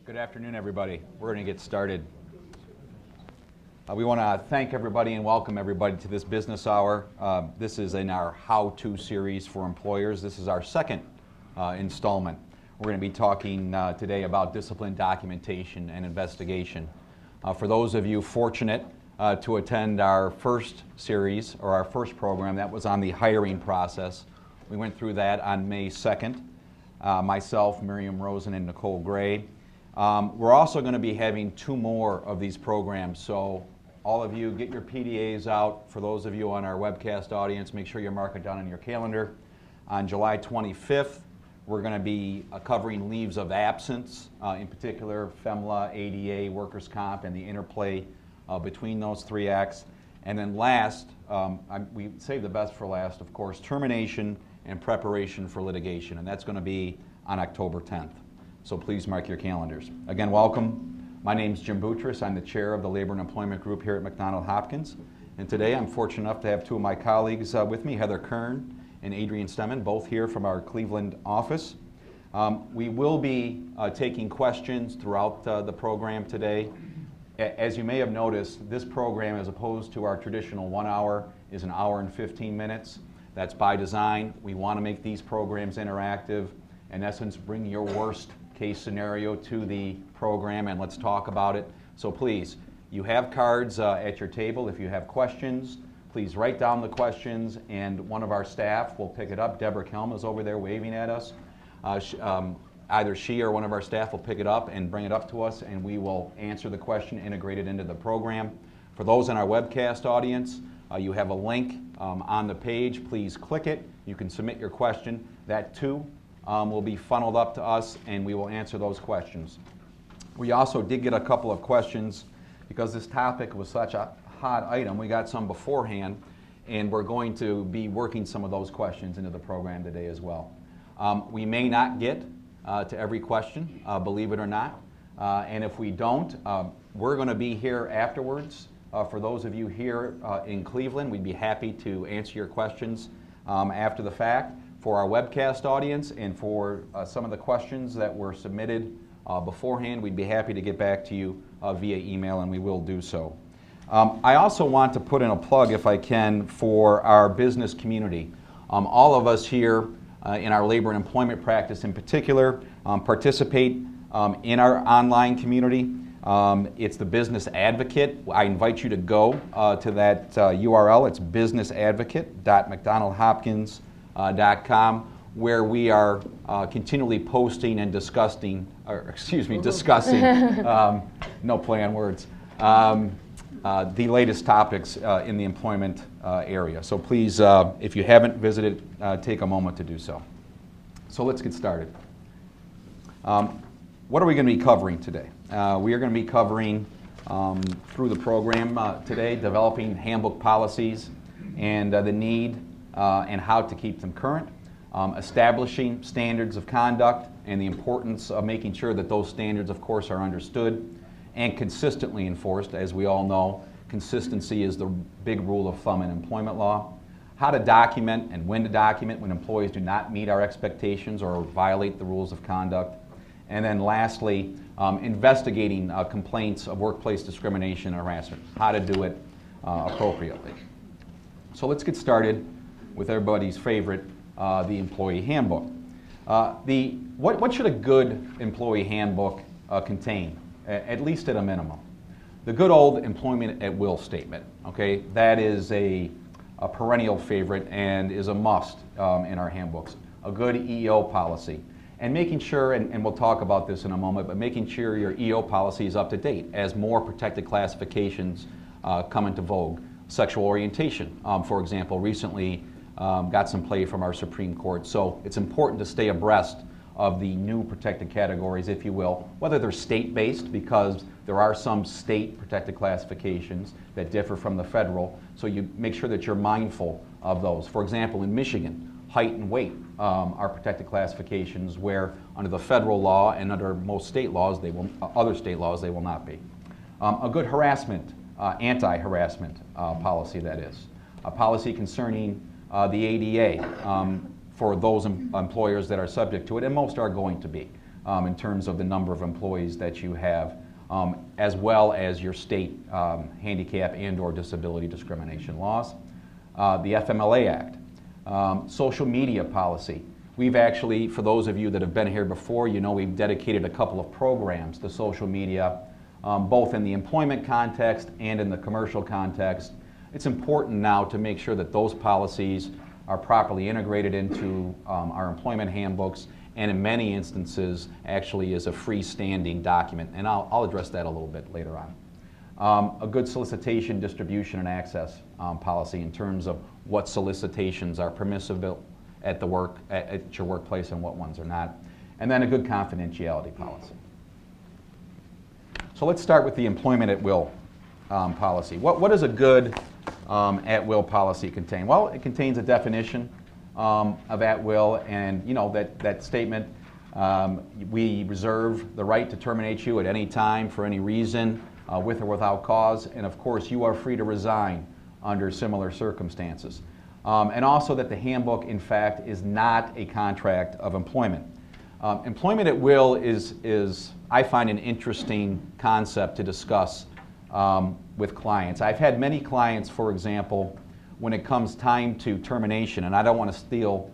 Good afternoon, everybody. We're going to get started. We want to thank everybody and welcome everybody to this business hour. This is in our how-to series for employers. This is our second installment. We're going to be talking today about discipline documentation and investigation. For those of you fortunate to attend our first series or our first program, that was on the hiring process. We went through that on May 2nd. Myself, Miriam Rosen, and Nicole Gray. We're also going to be having two more of these programs, so all of you get your PDAs out. For those of you on our webcast audience, make sure you mark it down on your calendar. On July 25th, we're going to be covering leaves of absence, in particular FEMLA, ADA, workers' comp, and the interplay between those three acts. And then last, we save the best for last, of course, termination and preparation for litigation, and that's going to be on October 10th. So please mark your calendars. Again, welcome. My name's Jim Boutros. I'm the chair of the Labor and Employment Group here at McDonald-Hopkins. And today I'm fortunate enough to have two of my colleagues with me, Heather Kern and Adrian Stemmen, both here from our Cleveland office. We will be taking questions throughout the program today. As you may have noticed, this program, as opposed to our traditional 1 hour, is an hour and 15 minutes. That's by design. We want to make these programs interactive. In essence, bring your worst case scenario to the program and let's talk about it. So please, you have cards at your table. If you have questions, please write down the questions and one of our staff will pick it up. Deborah Kelm is over there waving at us. Either she or one of our staff will pick it up and bring it up to us and we will answer the question, integrate it into the program. For those in our webcast audience, you have a link on the page. Please click it. You can submit your question. That too will be funneled up to us and we will answer those questions. We also did get a couple of questions because this topic was such a hot item. We got some beforehand and we're going to be working some of those questions into the program today as well. We may not get to every question, believe it or not. And if we don't, we're going to be here afterwards. For those of you here in Cleveland, we'd be happy to answer your questions after the fact. For our webcast audience and for some of the questions that were submitted beforehand, we'd be happy to get back to you via email, and we will do so. I also want to put in a plug, if I can, for our business community. All of us here in our labor and employment practice in particular participate in our online community. It's the Business Advocate. I invite you to go to that URL. It's businessadvocate.mcdonaldhopkins.com, where we are continually posting and discussing, no play on words, the latest topics in the employment area. So please, if you haven't visited, take a moment to do so. So let's get started. What are we going to be covering today? We are going to be covering, through the program today, developing handbook policies and the need and how to keep them current, establishing standards of conduct and the importance of making sure that those standards, of course, are understood and consistently enforced. As we all know, consistency is the big rule of thumb in employment law. How to document and when to document when employees do not meet our expectations or violate the rules of conduct. And then lastly, investigating complaints of workplace discrimination and harassment, how to do it appropriately. So let's get started with everybody's favorite, the employee handbook. What should a good employee handbook contain, at least at a minimum? The good old employment at will statement, okay? That is a perennial favorite and is a must in our handbooks. A good EO policy. And making sure, and we'll talk about this in a moment, but making sure your EO policy is up to date as more protected classifications come into vogue. Sexual orientation, for example, recently got some play from our Supreme Court. So it's important to stay abreast of the new protected categories, if you will, whether they're state-based, because there are some state protected classifications that differ from the federal, so you make sure that you're mindful of those. For example, in Michigan, height and weight are protected classifications where under the federal law and under most state laws, other state laws, they will not be. A good harassment, anti-harassment policy, that is. A policy concerning the ADA for those employers that are subject to it, and most are going to be. in terms of the number of employees that you have, as well as your state handicap and/or disability discrimination laws. The FMLA Act, social media policy. We've actually, for those of you that have been here before, you know we've dedicated a couple of programs to social media, both in the employment context and in the commercial context. It's important now to make sure that those policies are properly integrated into our employment handbooks, and in many instances actually is a freestanding document, and I'll address that a little bit later on. A good solicitation, distribution, and access policy in terms of what solicitations are permissible at your workplace and what ones are not. And then a good confidentiality policy. So let's start with the employment at will policy. What does a good at will policy contain? Well, it contains a definition of at will, and you know that statement, we reserve the right to terminate you at any time for any reason, with or without cause, and of course you are free to resign under similar circumstances. And also that the handbook, in fact, is not a contract of employment. Employment at will is, I find, an interesting concept to discuss with clients. I've had many clients, for example, when it comes time to termination, and I don't want to steal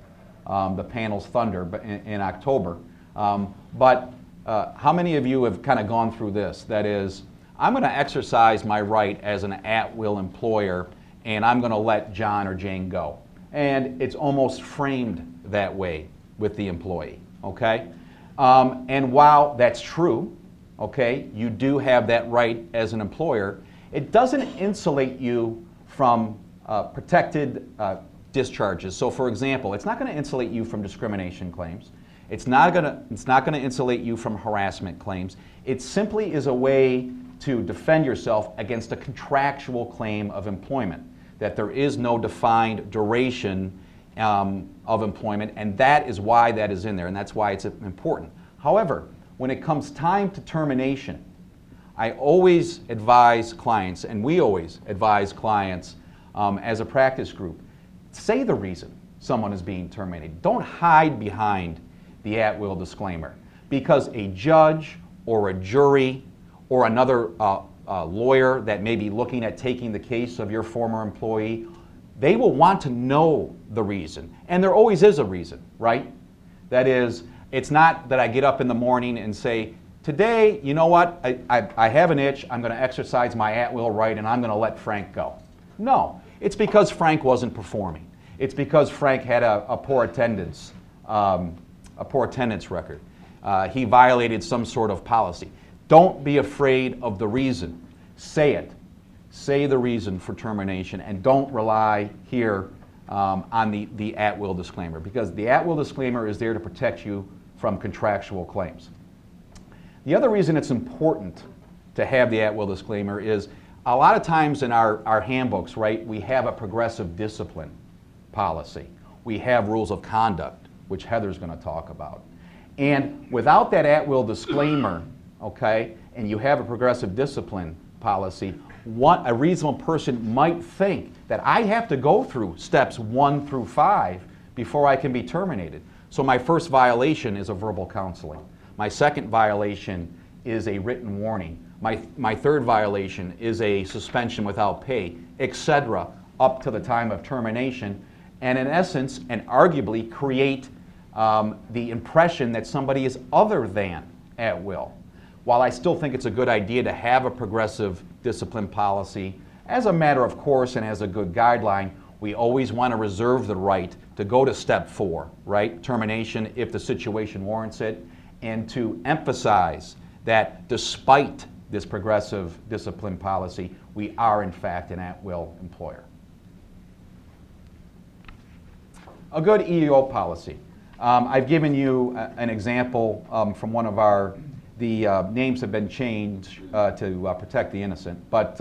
the panel's thunder in October, but how many of you have kind of gone through this? That is, I'm going to exercise my right as an at-will employer, and I'm going to let John or Jane go. And it's almost framed that way with the employee, okay? And while that's true, okay, you do have that right as an employer, it doesn't insulate you from protected discharges. So for example, it's not going to insulate you from discrimination claims. It's not going to insulate you from harassment claims. It simply is a way to defend yourself against a contractual claim of employment, that there is no defined duration of employment, and that is why that is in there, and that's why it's important. However, when it comes time to termination, I always advise clients, and we always advise clients as a practice group, say the reason someone is being terminated. Don't hide behind the at-will disclaimer, because a judge or a jury or another lawyer that may be looking at taking the case of your former employee, they will want to know the reason. And there always is a reason, right? That is, it's not that I get up in the morning and say, today, you know what, I have an itch, I'm going to exercise my at-will right and I'm going to let Frank go. No, it's because Frank wasn't performing. It's because Frank had a poor attendance record. He violated some sort of policy. Don't be afraid of the reason. Say it. Say the reason for termination, and don't rely here on the at-will disclaimer, because the at-will disclaimer is there to protect you from contractual claims. The other reason it's important to have the at-will disclaimer is a lot of times in our handbooks, right, we have a progressive discipline policy. We have rules of conduct, which Heather's going to talk about. And without that at-will disclaimer, okay, and you have a progressive discipline policy, a reasonable person might think that I have to go through steps 1 through 5 before I can be terminated. So my first violation is a verbal counseling. My second violation is a written warning. My third violation is a suspension without pay, etc., up to the time of termination, and in essence, and arguably, create the impression that somebody is other than at will. While I still think it's a good idea to have a progressive discipline policy, as a matter of course and as a good guideline, we always want to reserve the right to go to step 4, right? Termination if the situation warrants it, and to emphasize that despite this progressive discipline policy, we are in fact an at-will employer. A good EEO policy. I've given you an example from one of the names have been changed to protect the innocent, but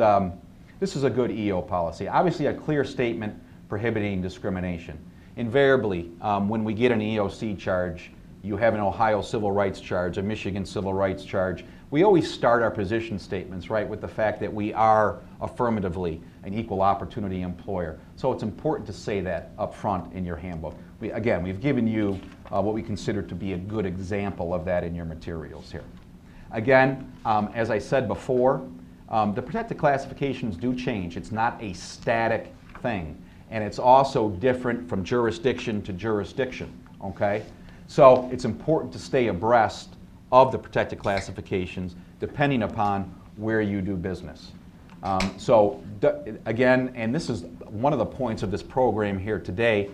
this is a good EEO policy. Obviously a clear statement prohibiting discrimination. Invariably, when we get an EOC charge, you have an Ohio civil rights charge, a Michigan civil rights charge, we always start our position statements, right, with the fact that we are affirmatively an equal opportunity employer. So it's important to say that up front in your handbook. Again, we've given you what we consider to be a good example of that in your materials here. Again, as I said before, the protected classifications do change. It's not a static thing. And it's also different from jurisdiction to jurisdiction, okay? So it's important to stay abreast of the protected classifications depending upon where you do business. Again, and this is one of the points of this program here today,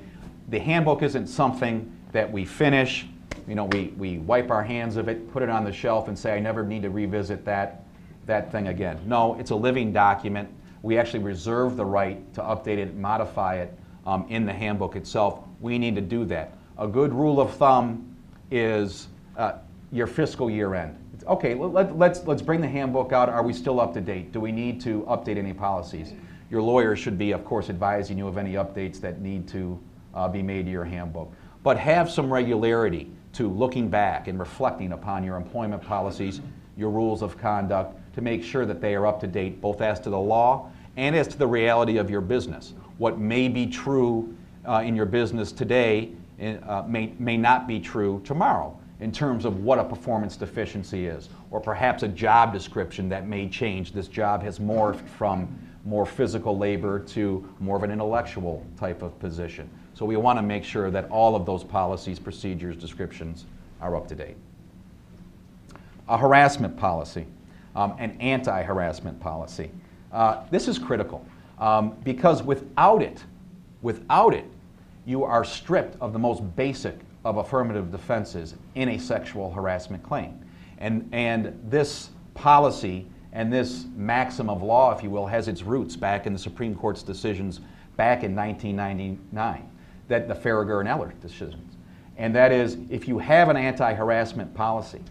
the handbook isn't something that we finish, we wipe our hands of it, put it on the shelf and say, I never need to revisit that thing again. No, it's a living document. We actually reserve the right to update it, modify it in the handbook itself. We need to do that. A good rule of thumb is your fiscal year end. Okay, let's bring the handbook out. Are we still up to date? Do we need to update any policies? Your lawyer should be, of course, advising you of any updates that need to be made to your handbook. But have some regularity to looking back and reflecting upon your employment policies, your rules of conduct, to make sure that they are up to date both as to the law and as to the reality of your business. What may be true in your business today may not be true tomorrow in terms of what a performance deficiency is, or perhaps a job description that may change. This job has morphed from more physical labor to more of an intellectual type of position. So we want to make sure that all of those policies, procedures, descriptions are up to date. A harassment policy, an anti-harassment policy. This is critical because without it, you are stripped of the most basic of affirmative defenses in a sexual harassment claim. And this policy and this maxim of law, if you will, has its roots back in the Supreme Court's decisions back in 1999, that the Farragher and Eller decisions. And that is, if you have an anti-harassment policy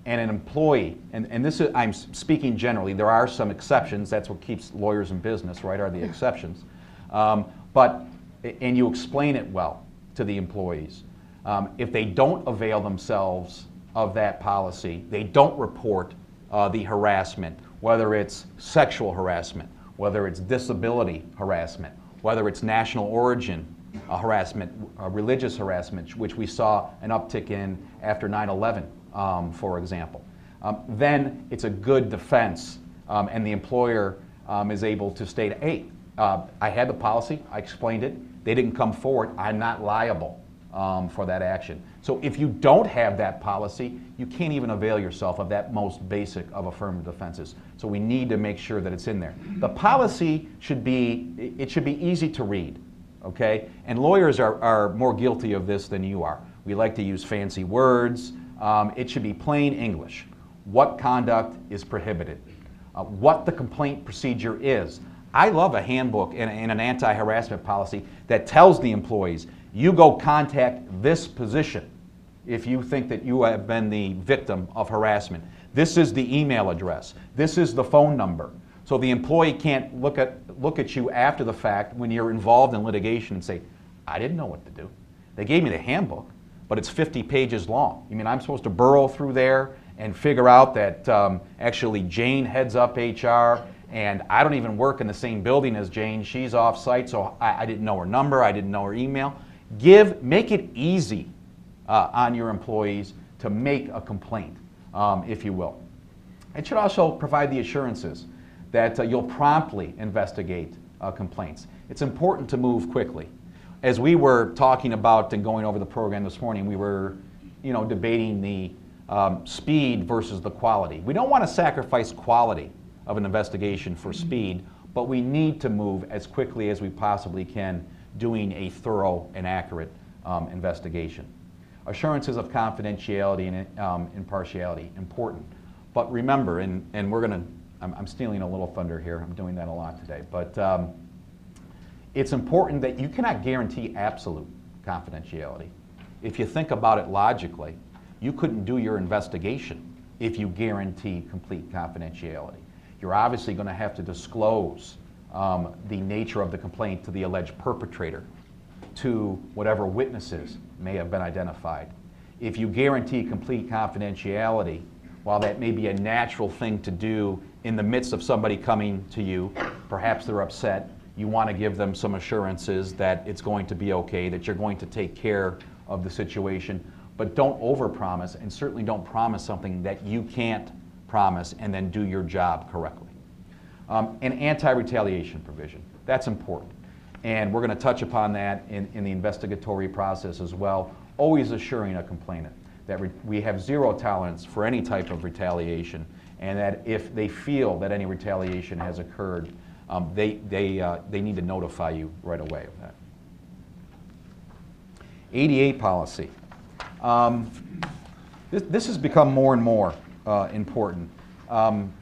and an employee, and this is, I'm speaking generally, there are some exceptions, that's what keeps lawyers in business, right, are the exceptions. And you explain it well to the employees. If they don't avail themselves of that policy, they don't report the harassment, whether it's sexual harassment, whether it's disability harassment, whether it's national origin harassment, religious harassment, which we saw an uptick in after 9/11, for example, then it's a good defense, and the employer is able to state, hey, I had the policy, I explained it, they didn't come forward, I'm not liable for that action. So if you don't have that policy, you can't even avail yourself of that most basic of affirmative defenses. So we need to make sure that it's in there. The policy should be easy to read, okay? And lawyers are more guilty of this than you are. We like to use fancy words. It should be plain English. What conduct is prohibited? What the complaint procedure is. I love a handbook and an anti-harassment policy that tells the employees, you go contact this position if you think that you have been the victim of harassment. This is the email address. This is the phone number. So the employee can't look at you after the fact when you're involved in litigation and say, I didn't know what to do. They gave me the handbook, but it's 50 pages long. You mean I'm supposed to burrow through there and figure out that actually Jane heads up HR and I don't even work in the same building as Jane. She's off site, so I didn't know her number, I didn't know her email. Make it easy on your employees to make a complaint, if you will. It should also provide the assurances that you'll promptly investigate complaints. It's important to move quickly. As we were talking about and going over the program this morning, we were debating the speed versus the quality. We don't want to sacrifice quality of an investigation for speed, but we need to move as quickly as we possibly can doing a thorough and accurate investigation. Assurances of confidentiality and impartiality, important. But remember, and we're going to, I'm stealing a little thunder here, I'm doing that a lot today, but it's important that you cannot guarantee absolute confidentiality. If you think about it logically, you couldn't do your investigation if you guarantee complete confidentiality. You're obviously going to have to disclose the nature of the complaint to the alleged perpetrator, to whatever witnesses may have been identified. If you guarantee complete confidentiality, while that may be a natural thing to do in the midst of somebody coming to you, perhaps they're upset, you want to give them some assurances that it's going to be okay, that you're going to take care of the situation, but don't overpromise, and certainly don't promise something that you can't promise and then do your job correctly. An anti-retaliation provision, that's important. And we're going to touch upon that in the investigatory process as well, always assuring a complainant that we have zero tolerance for any type of retaliation, and that if they feel that any retaliation has occurred, they need to notify you right away of that. ADA policy. This has become more and more important.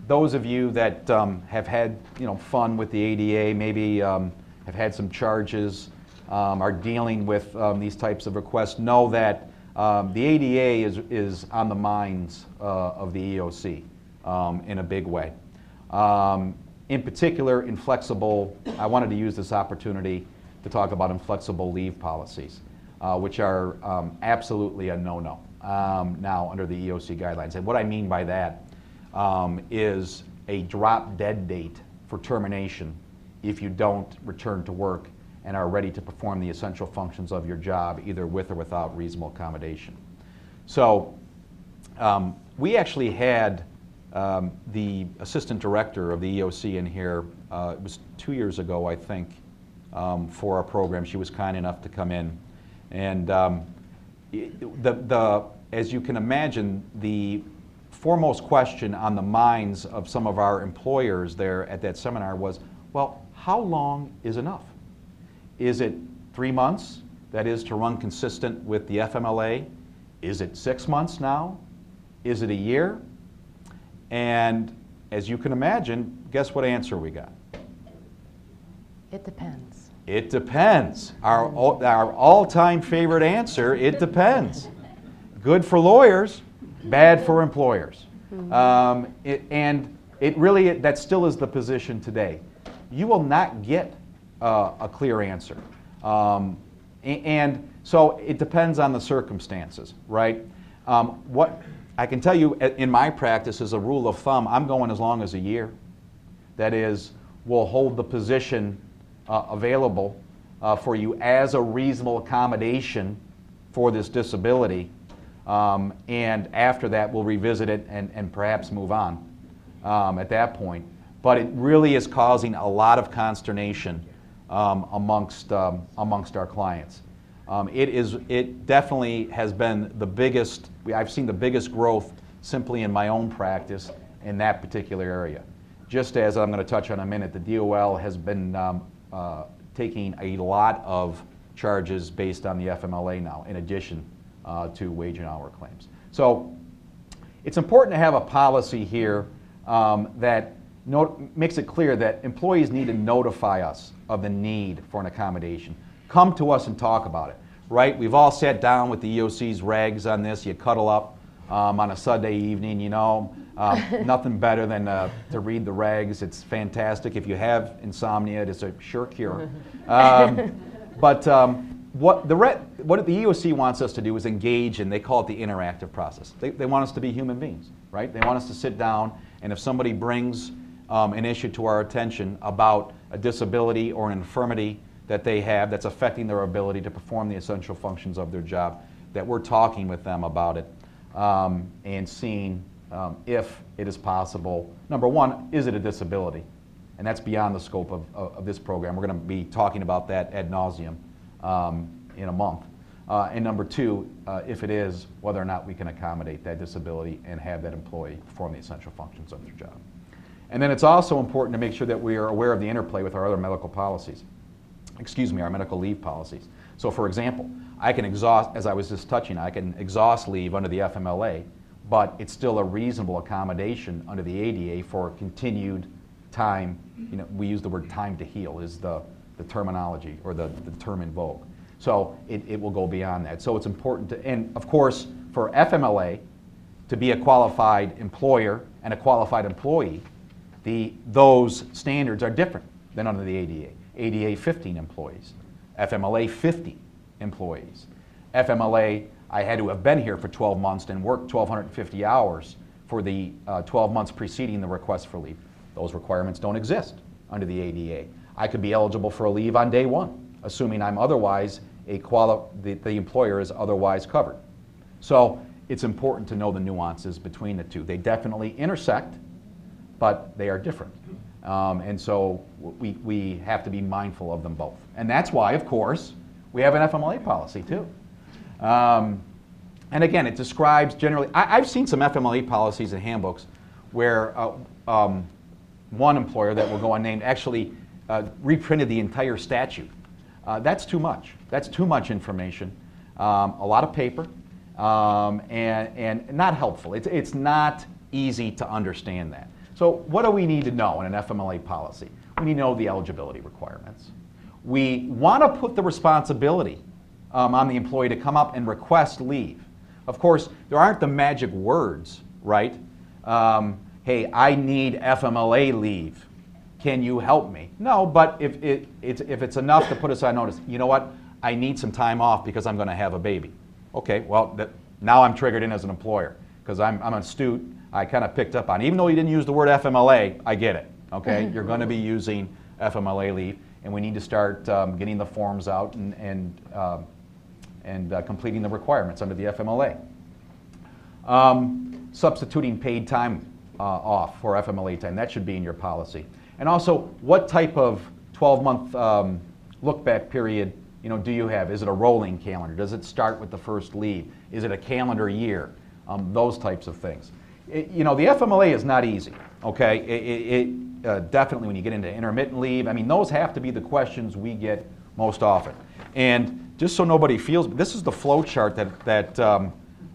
Those of you that have had fun with the ADA, maybe have had some charges, are dealing with these types of requests, know that the ADA is on the minds of the EOC in a big way. In particular, inflexible, I wanted to use this opportunity to talk about inflexible leave policies, which are absolutely a no-no now under the EOC guidelines. And what I mean by that is a drop-dead date for termination if you don't return to work and are ready to perform the essential functions of your job, either with or without reasonable accommodation. So we actually had the assistant director of the EOC in here, it was 2 years ago, I think, for our program. She was kind enough to come in. And as you can imagine, the foremost question on the minds of some of our employers there at that seminar was, well, how long is enough? Is it 3 months, that is to run consistent with the FMLA? Is it 6 months now? Is it a year? And as you can imagine, guess what answer we got? It depends. It depends. Our all-time favorite answer, it depends. Good for lawyers, bad for employers. And it really, that still is the position today. You will not get a clear answer. And so it depends on the circumstances, right? What I can tell you in my practice as a rule of thumb, I'm going as long as a year. That is, we'll hold the position available for you as a reasonable accommodation for this disability. And after that, we'll revisit it and perhaps move on at that point. But it really is causing a lot of consternation amongst our clients. It definitely has been the biggest, I've seen the biggest growth simply in my own practice in that particular area. Just as I'm going to touch on in a minute, the DOL has been taking a lot of charges based on the FMLA now, in addition to wage and hour claims. So it's important to have a policy here that makes it clear that employees need to notify us of the need for an accommodation. Come to us and talk about it, right? We've all sat down with the EOC's regs on this. You cuddle up on a Sunday evening, nothing better than to read the regs. It's fantastic. If you have insomnia, it is a sure cure. But what the EOC wants us to do is engage in, they call it the interactive process. They want us to be human beings, right? They want us to sit down, and if somebody brings an issue to our attention about a disability or an infirmity that they have that's affecting their ability to perform the essential functions of their job, that we're talking with them about it and seeing if it is possible. Number one, is it a disability? And that's beyond the scope of this program. We're going to be talking about that ad nauseum in a month. And number two, if it is, whether or not we can accommodate that disability and have that employee perform the essential functions of their job. And then it's also important to make sure that we are aware of the interplay with our other medical policies. Our medical leave policies. So for example, I can exhaust, as I was just touching, I can exhaust leave under the FMLA, but it's still a reasonable accommodation under the ADA for continued time. We use the word time to heal is the terminology or the term in vogue. So it will go beyond that. So it's important to, and of course, for FMLA to be a qualified employer and a qualified employee, those standards are different than under the ADA. ADA 15 employees, FMLA 50 employees. FMLA, I had to have been here for 12 months and worked 1,250 hours for the 12 months preceding the request for leave. Those requirements don't exist under the ADA. I could be eligible for a leave on day one, assuming I'm otherwise the employer is otherwise covered. So it's important to know the nuances between the two. They definitely intersect, but they are different. And so we have to be mindful of them both. And that's why, of course, we have an FMLA policy too. And again, it describes generally, I've seen some FMLA policies and handbooks where one employer that will go unnamed actually reprinted the entire statute. That's too much. That's too much information. A lot of paper, and not helpful. It's not easy to understand that. So what do we need to know in an FMLA policy? We need to know the eligibility requirements. We want to put the responsibility on the employee to come up and request leave. Of course, there aren't the magic words, right? Hey, I need FMLA leave. Can you help me? No, but if it's enough to put us on notice, you know what? I need some time off because I'm going to have a baby. Okay, well, now I'm triggered in as an employer because I'm astute. I kind of picked up on it. Even though you didn't use the word FMLA, I get it. Okay, you're going to be using FMLA leave, and we need to start getting the forms out and completing the requirements under the FMLA. Substituting paid time off for FMLA time, that should be in your policy. And also, what type of 12-month look-back period do you have? Is it a rolling calendar? Does it start with the first leave? Is it a calendar year? Those types of things. The FMLA is not easy, okay? It definitely, when you get into intermittent leave, I mean, those have to be the questions we get most often. And just so nobody feels, this is the flow chart that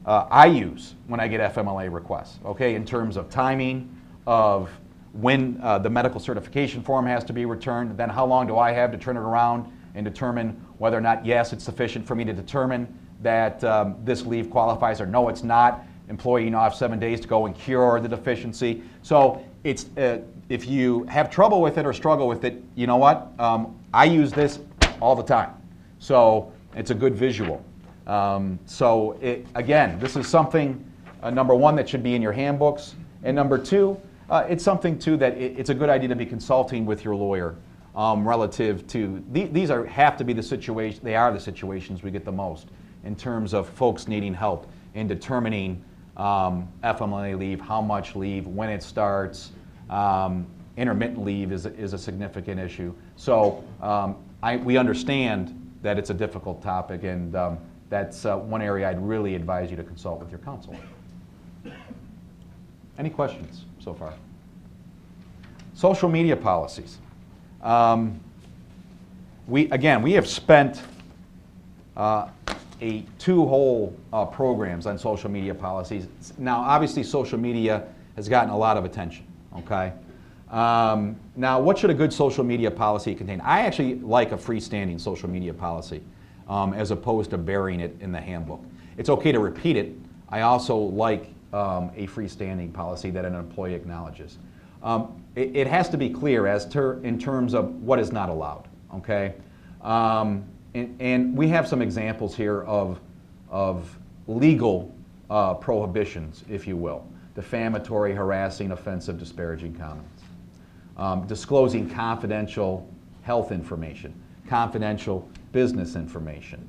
I use when I get FMLA requests, okay, in terms of timing, of when the medical certification form has to be returned, then how long do I have to turn it around and determine whether or not, yes, it's sufficient for me to determine that this leave qualifies, or no, it's not. Employee now have 7 days to go and cure the deficiency. So it's if you have trouble with it or struggle with it, you know what? I use this all the time. So it's a good visual. Again, this is something, number one, that should be in your handbooks. And number two, it's something too that it's a good idea to be consulting with your lawyer relative to, these have to be the situation, they are the situations we get the most in terms of folks needing help in determining FMLA leave, how much leave, when it starts. Intermittent leave is a significant issue. So we understand that it's a difficult topic, and that's one area I'd really advise you to consult with your counsel. Any questions so far? Social media policies. We have spent two whole programs on social media policies. Now, obviously, social media has gotten a lot of attention, okay? Now, what should a good social media policy contain? I actually like a freestanding social media policy as opposed to burying it in the handbook. It's okay to repeat it. I also like a freestanding policy that an employee acknowledges. It has to be clear in terms of what is not allowed, okay? And we have some examples here of legal prohibitions, if you will. Defamatory, harassing, offensive, disparaging comments. Disclosing confidential health information, confidential business information.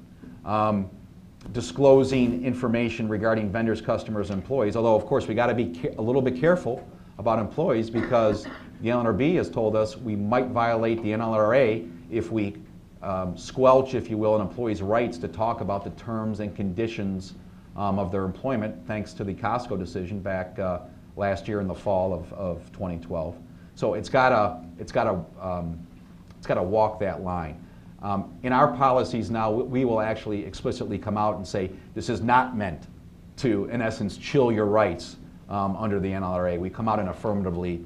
Disclosing information regarding vendors, customers, and employees, although of course we got to be a little bit careful about employees because the NLRB has told us we might violate the NLRA if we squelch, if you will, an employee's rights to talk about the terms and conditions of their employment, thanks to the Costco decision back last year in the fall of 2012. So it's got to walk that line. In our policies now, we will actually explicitly come out and say this is not meant to, in essence, chill your rights under the NLRA. We come out and affirmatively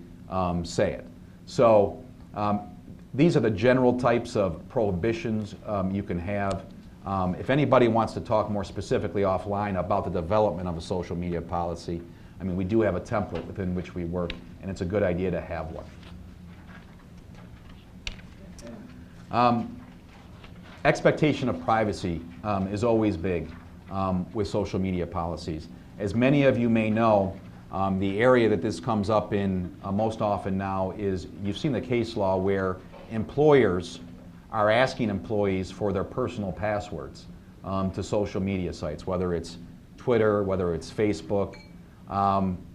say it. So these are the general types of prohibitions you can have. If anybody wants to talk more specifically offline about the development of a social media policy, I mean, we do have a template within which we work, and it's a good idea to have one. Expectation of privacy is always big with social media policies. As many of you may know, the area that this comes up in most often now is, you've seen the case law where employers are asking employees for their personal passwords to social media sites, whether it's Twitter, whether it's Facebook,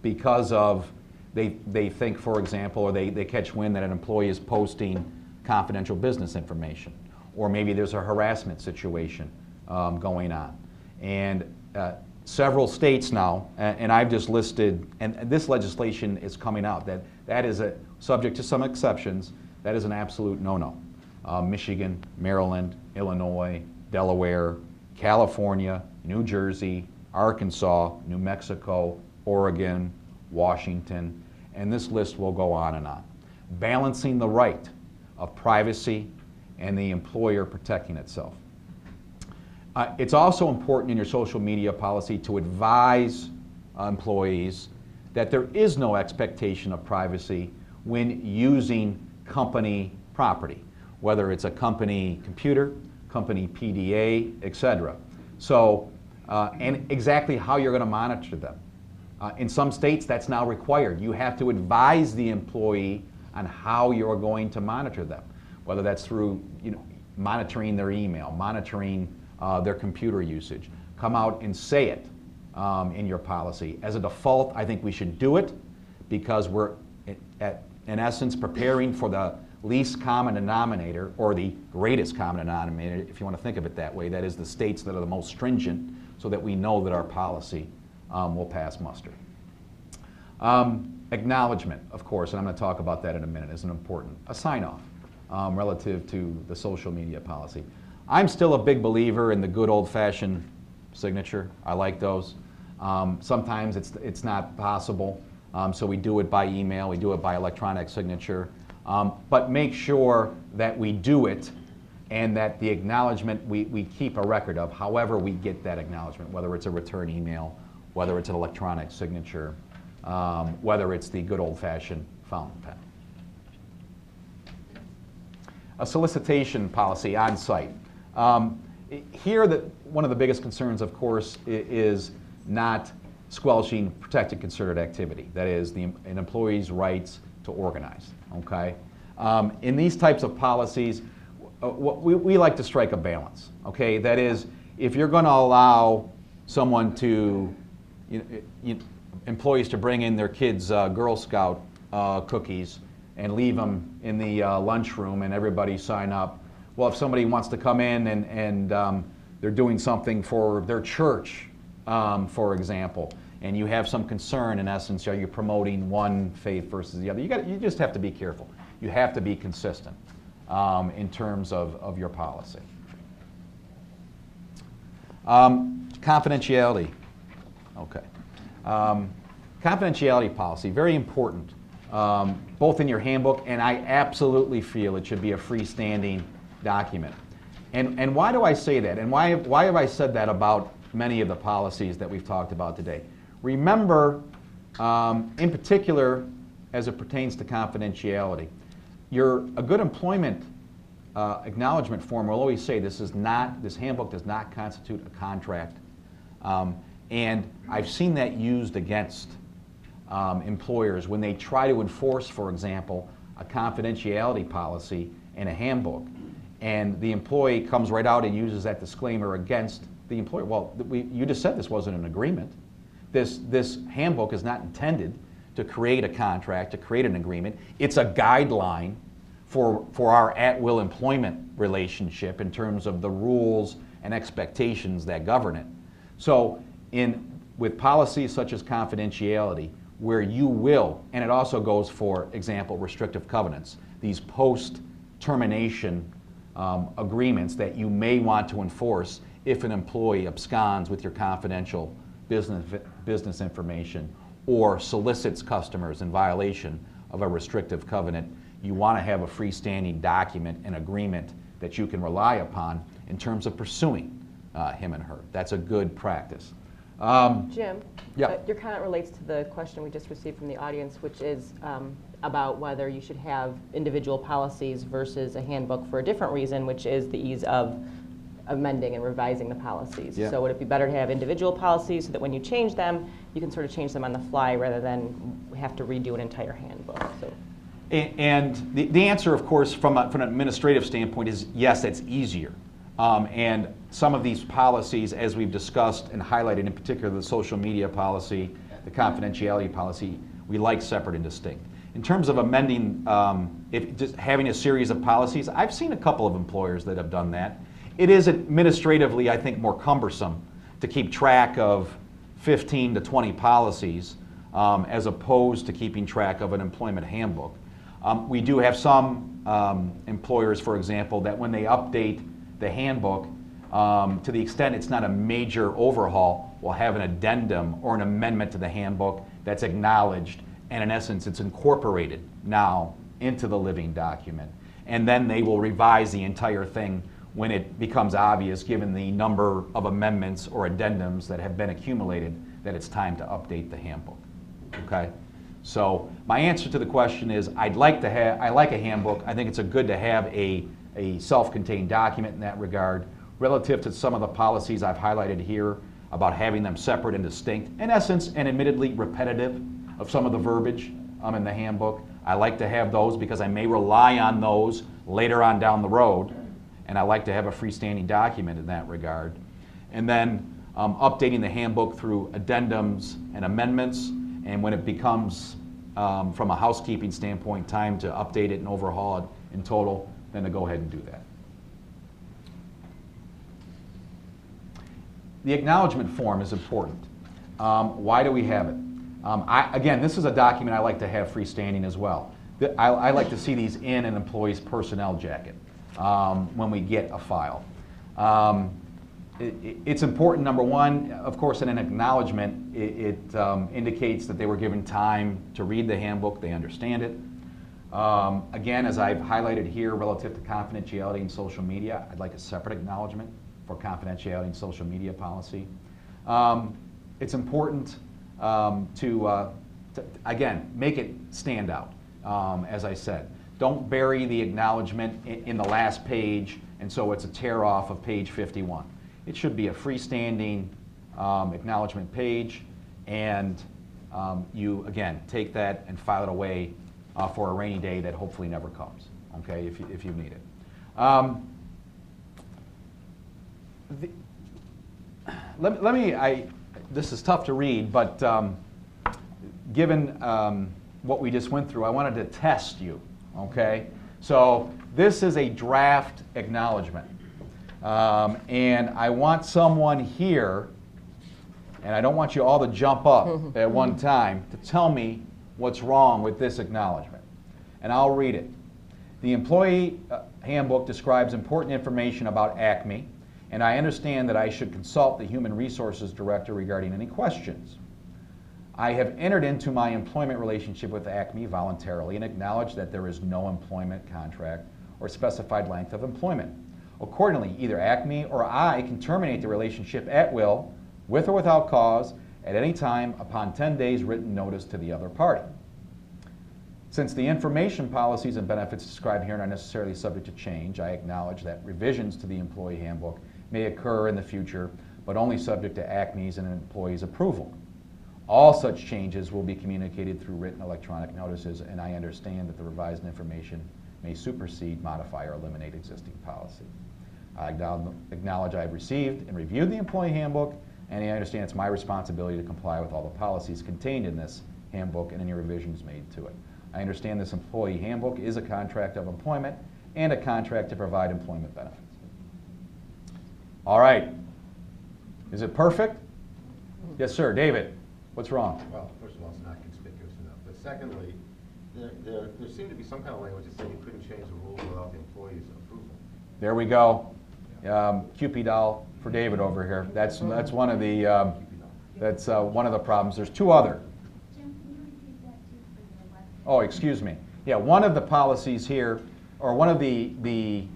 because of they think, for example, or they catch wind that an employee is posting confidential business information, or maybe there's a harassment situation going on. And several states now, and I've just listed, and this legislation is coming out, that is subject to some exceptions, that is an absolute no-no. Michigan, Maryland, Illinois, Delaware, California, New Jersey, Arkansas, New Mexico, Oregon, Washington, and this list will go on and on. Balancing the right of privacy and the employer protecting itself. It's also important in your social media policy to advise employees that there is no expectation of privacy when using company property, whether it's a company computer, company PDA, etc. So, and exactly how you're going to monitor them. In some states, that's now required. You have to advise the employee on how you're going to monitor them, whether that's through monitoring their email, monitoring their computer usage. Come out and say it in your policy. As a default, I think we should do it because we're, in essence, preparing for the least common denominator, or the greatest common denominator, if you want to think of it that way. That is the states that are the most stringent, so that we know that our policy will pass muster. Acknowledgement, of course, and I'm going to talk about that in a minute, is an important, a sign-off relative to the social media policy. I'm still a big believer in the good old-fashioned signature. I like those. Sometimes it's not possible, so we do it by email, we do it by electronic signature. But make sure that we do it and that the acknowledgement we keep a record of, however we get that acknowledgement, whether it's a return email, whether it's an electronic signature, whether it's the good old-fashioned fountain pen. A solicitation policy on site. Here, one of the biggest concerns, of course, is not squelching protected concerted activity. That is, an employee's rights to organize. Okay? In these types of policies, we like to strike a balance. Okay? That is, if you're going to allow someone to, employees to bring in their kids' Girl Scout cookies and leave them in the lunchroom and everybody sign up. Well, if somebody wants to come in and they're doing something for their church, for example, and you have some concern, in essence, are you promoting one faith versus the other? You just have to be careful. You have to be consistent in terms of your policy. Confidentiality. Okay. Confidentiality policy, very important, both in your handbook, and I absolutely feel it should be a freestanding document. And why do I say that? And why have I said that about many of the policies that we've talked about today? Remember, in particular, as it pertains to confidentiality, a good employment acknowledgement form will always say this handbook does not constitute a contract. And I've seen that used against employers when they try to enforce, for example, a confidentiality policy in a handbook, and the employee comes right out and uses that disclaimer against the employer. Well, you just said this wasn't an agreement. This handbook is not intended to create a contract, to create an agreement. It's a guideline for our at-will employment relationship in terms of the rules and expectations that govern it. So with policies such as confidentiality, where you will, and it also goes, for example, restrictive covenants, these post-termination agreements that you may want to enforce if an employee absconds with your confidential business information or solicits customers in violation of a restrictive covenant. You want to have a freestanding document, an agreement that you can rely upon in terms of pursuing him and her. That's a good practice. Jim, yeah. Your comment relates to the question we just received from the audience, which is about whether you should have individual policies versus a handbook for a different reason, which is the ease of amending and revising the policies. Yeah. So would it be better to have individual policies so that when you change them, you can sort of change them on the fly rather than have to redo an entire handbook? So. And the answer, of course, from an administrative standpoint is yes, that's easier. And some of these policies, as we've discussed and highlighted, in particular the social media policy, the confidentiality policy, we like separate and distinct. In terms of amending, if just having a series of policies, I've seen a couple of employers that have done that. It is administratively, I think, more cumbersome to keep track of 15 to 20 policies as opposed to keeping track of an employment handbook. We do have some employers, for example, that when they update the handbook, to the extent it's not a major overhaul, will have an addendum or an amendment to the handbook that's acknowledged, and in essence it's incorporated now into the living document. And then they will revise the entire thing when it becomes obvious, given the number of amendments or addendums that have been accumulated, that it's time to update the handbook. Okay? So my answer to the question is I like a handbook. I think it's good to have a self-contained document in that regard. Relative to some of the policies I've highlighted here about having them separate and distinct, in essence, and admittedly repetitive of some of the verbiage in the handbook, I like to have those because I may rely on those later on down the road, and I like to have a freestanding document in that regard. And then updating the handbook through addendums and amendments, and when it becomes, from a housekeeping standpoint, time to update it and overhaul it in total, then to go ahead and do that. The acknowledgement form is important. Why do we have it? Again, this is a document I like to have freestanding as well. I like to see these in an employee's personnel jacket when we get a file. It's important, number one, of course, in an acknowledgement, it indicates that they were given time to read the handbook, they understand it. Again, as I've highlighted here relative to confidentiality in social media, I'd like a separate acknowledgement for confidentiality in social media policy. It's important to, again, make it stand out, as I said. Don't bury the acknowledgement in the last page, and so it's a tear off of page 51. It should be a freestanding acknowledgement page, and you, again, take that and file it away for a rainy day that hopefully never comes, okay, if you need it. This is tough to read, but given what we just went through, I wanted to test you, okay? So this is a draft acknowledgement. And I want someone here, and I don't want you all to jump up at one time, to tell me what's wrong with this acknowledgement. And I'll read it. The employee handbook describes important information about Acme, and I understand that I should consult the Human Resources Director regarding any questions. I have entered into my employment relationship with Acme voluntarily and acknowledge that there is no employment contract or specified length of employment. Accordingly, either Acme or I can terminate the relationship at will, with or without cause, at any time upon 10 days written notice to the other party. Since the information policies and benefits described herein are necessarily subject to change, I acknowledge that revisions to the employee handbook may occur in the future, but only subject to Acme's and an employee's approval. All such changes will be communicated through written electronic notices, and I understand that the revised information may supersede, modify, or eliminate existing policy. I acknowledge I have received and reviewed the employee handbook, and I understand it's my responsibility to comply with all the policies contained in this handbook and any revisions made to it. I understand this employee handbook is a contract of employment and a contract to provide employment benefits. All right. Is it perfect? Yes, sir. David, what's wrong? Well, first of all, it's not conspicuous enough. But secondly, there seemed to be some kind of language that said you couldn't change the rules without the employee's approval. There we go. Cupid doll for David over here. That's one of the one of the problems. There's two other. Jim, can you repeat that too for your web? Oh, excuse me. Yeah, one of the policies here, or one of the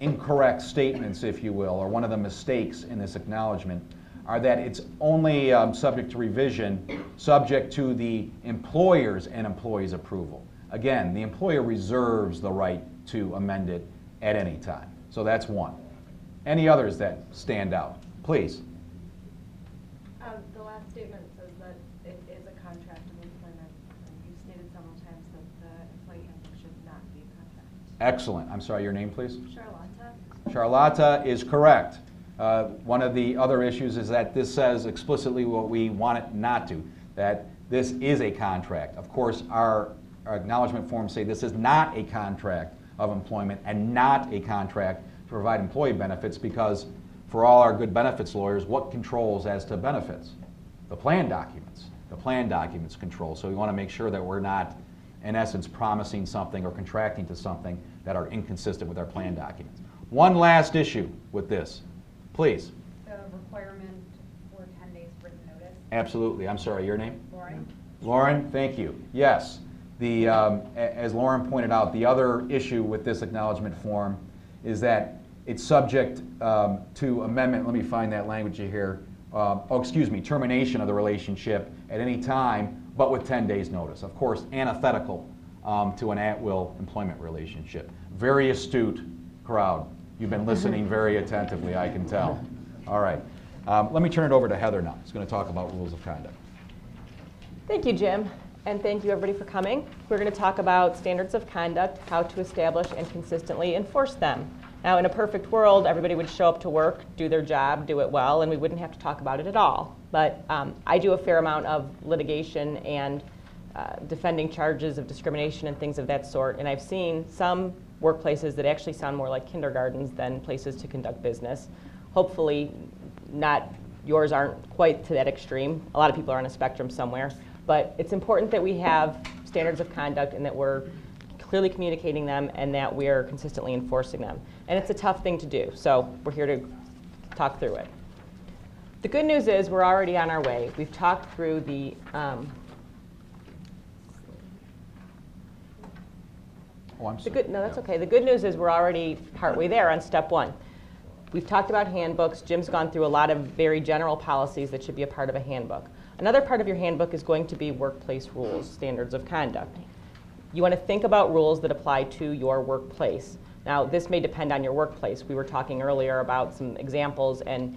incorrect statements, if you will, or one of the mistakes in this acknowledgement, are that it's only subject to revision, subject to the employer's and employee's approval. Again, the employer reserves the right to amend it at any time. So that's one. Any others that stand out? Please. The last statement says that it is a contract of employment. You stated the employee handbook should not be a contract. Excellent. I'm sorry, your name, please? Charlotta? Charlotta is correct. One of the other issues is that this says explicitly what we want it not to, that this is a contract. Of course, our acknowledgement forms say this is not a contract of employment and not a contract to provide employee benefits, because for all our good benefits lawyers, what controls as to benefits? The plan documents. The plan documents control. So we want to make sure that we're not, in essence, promising something or contracting to something that are inconsistent with our plan documents. One last issue with this, please. The requirement for 10 days written notice. Absolutely. I'm sorry, your name? Lauren? Lauren, thank you. Yes. As Lauren pointed out, the other issue with this acknowledgement form is that it's subject to amendment. Let me find that language here. Termination of the relationship at any time, but with 10 days notice. Of course, antithetical to an at-will employment relationship. Very astute crowd. You've been listening very attentively, I can tell. All right. Let me turn it over to Heather now. She's going to talk about rules of conduct. Thank you, Jim, and thank you everybody for coming. We're going to talk about standards of conduct, how to establish and consistently enforce them. Now, in a perfect world, everybody would show up to work, do their job, do it well, and we wouldn't have to talk about it at all. But I do a fair amount of litigation and defending charges of discrimination and things of that sort, and I've seen some workplaces that actually sound more like kindergartens than places to conduct business. Hopefully, yours aren't quite to that extreme. A lot of people are on a spectrum somewhere. But it's important that we have standards of conduct and that we're clearly communicating them and that we're consistently enforcing them. And it's a tough thing to do, so we're here to talk through it. The good news is we're already on our way. We've talked through the I'm sorry. that's okay. The good news is we're already partway there on step one. We've talked about handbooks. Jim's gone through a lot of very general policies that should be a part of a handbook. Another part of your handbook is going to be workplace rules, standards of conduct. You want to think about rules that apply to your workplace. Now, this may depend on your workplace. We were talking earlier about some examples, and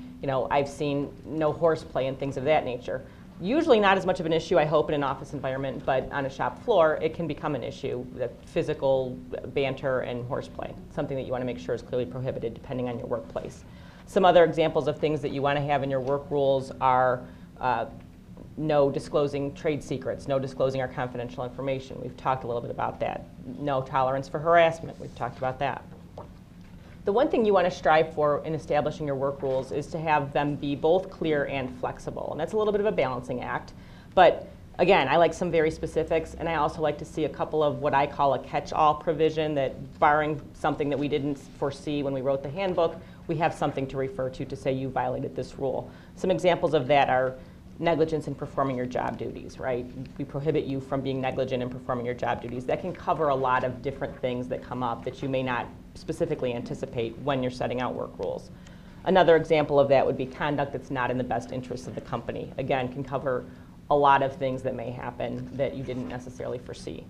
I've seen no horseplay and things of that nature. Usually not as much of an issue, I hope, in an office environment, but on a shop floor, it can become an issue, the physical banter and horseplay, something that you want to make sure is clearly prohibited depending on your workplace. Some other examples of things that you want to have in your work rules are no disclosing trade secrets, no disclosing our confidential information. We've talked a little bit about that. No tolerance for harassment. We've talked about that. The one thing you want to strive for in establishing your work rules is to have them be both clear and flexible. And that's a little bit of a balancing act. But again, I like some very specifics, and I also like to see a couple of what I call a catch-all provision that, barring something that we didn't foresee when we wrote the handbook, we have something to refer to say you violated this rule. Some examples of that are negligence in performing your job duties, right? We prohibit you from being negligent in performing your job duties. That can cover a lot of different things that come up that you may not specifically anticipate when you're setting out work rules. Another example of that would be conduct that's not in the best interest of the company. Again, can cover a lot of things that may happen that you didn't necessarily foresee.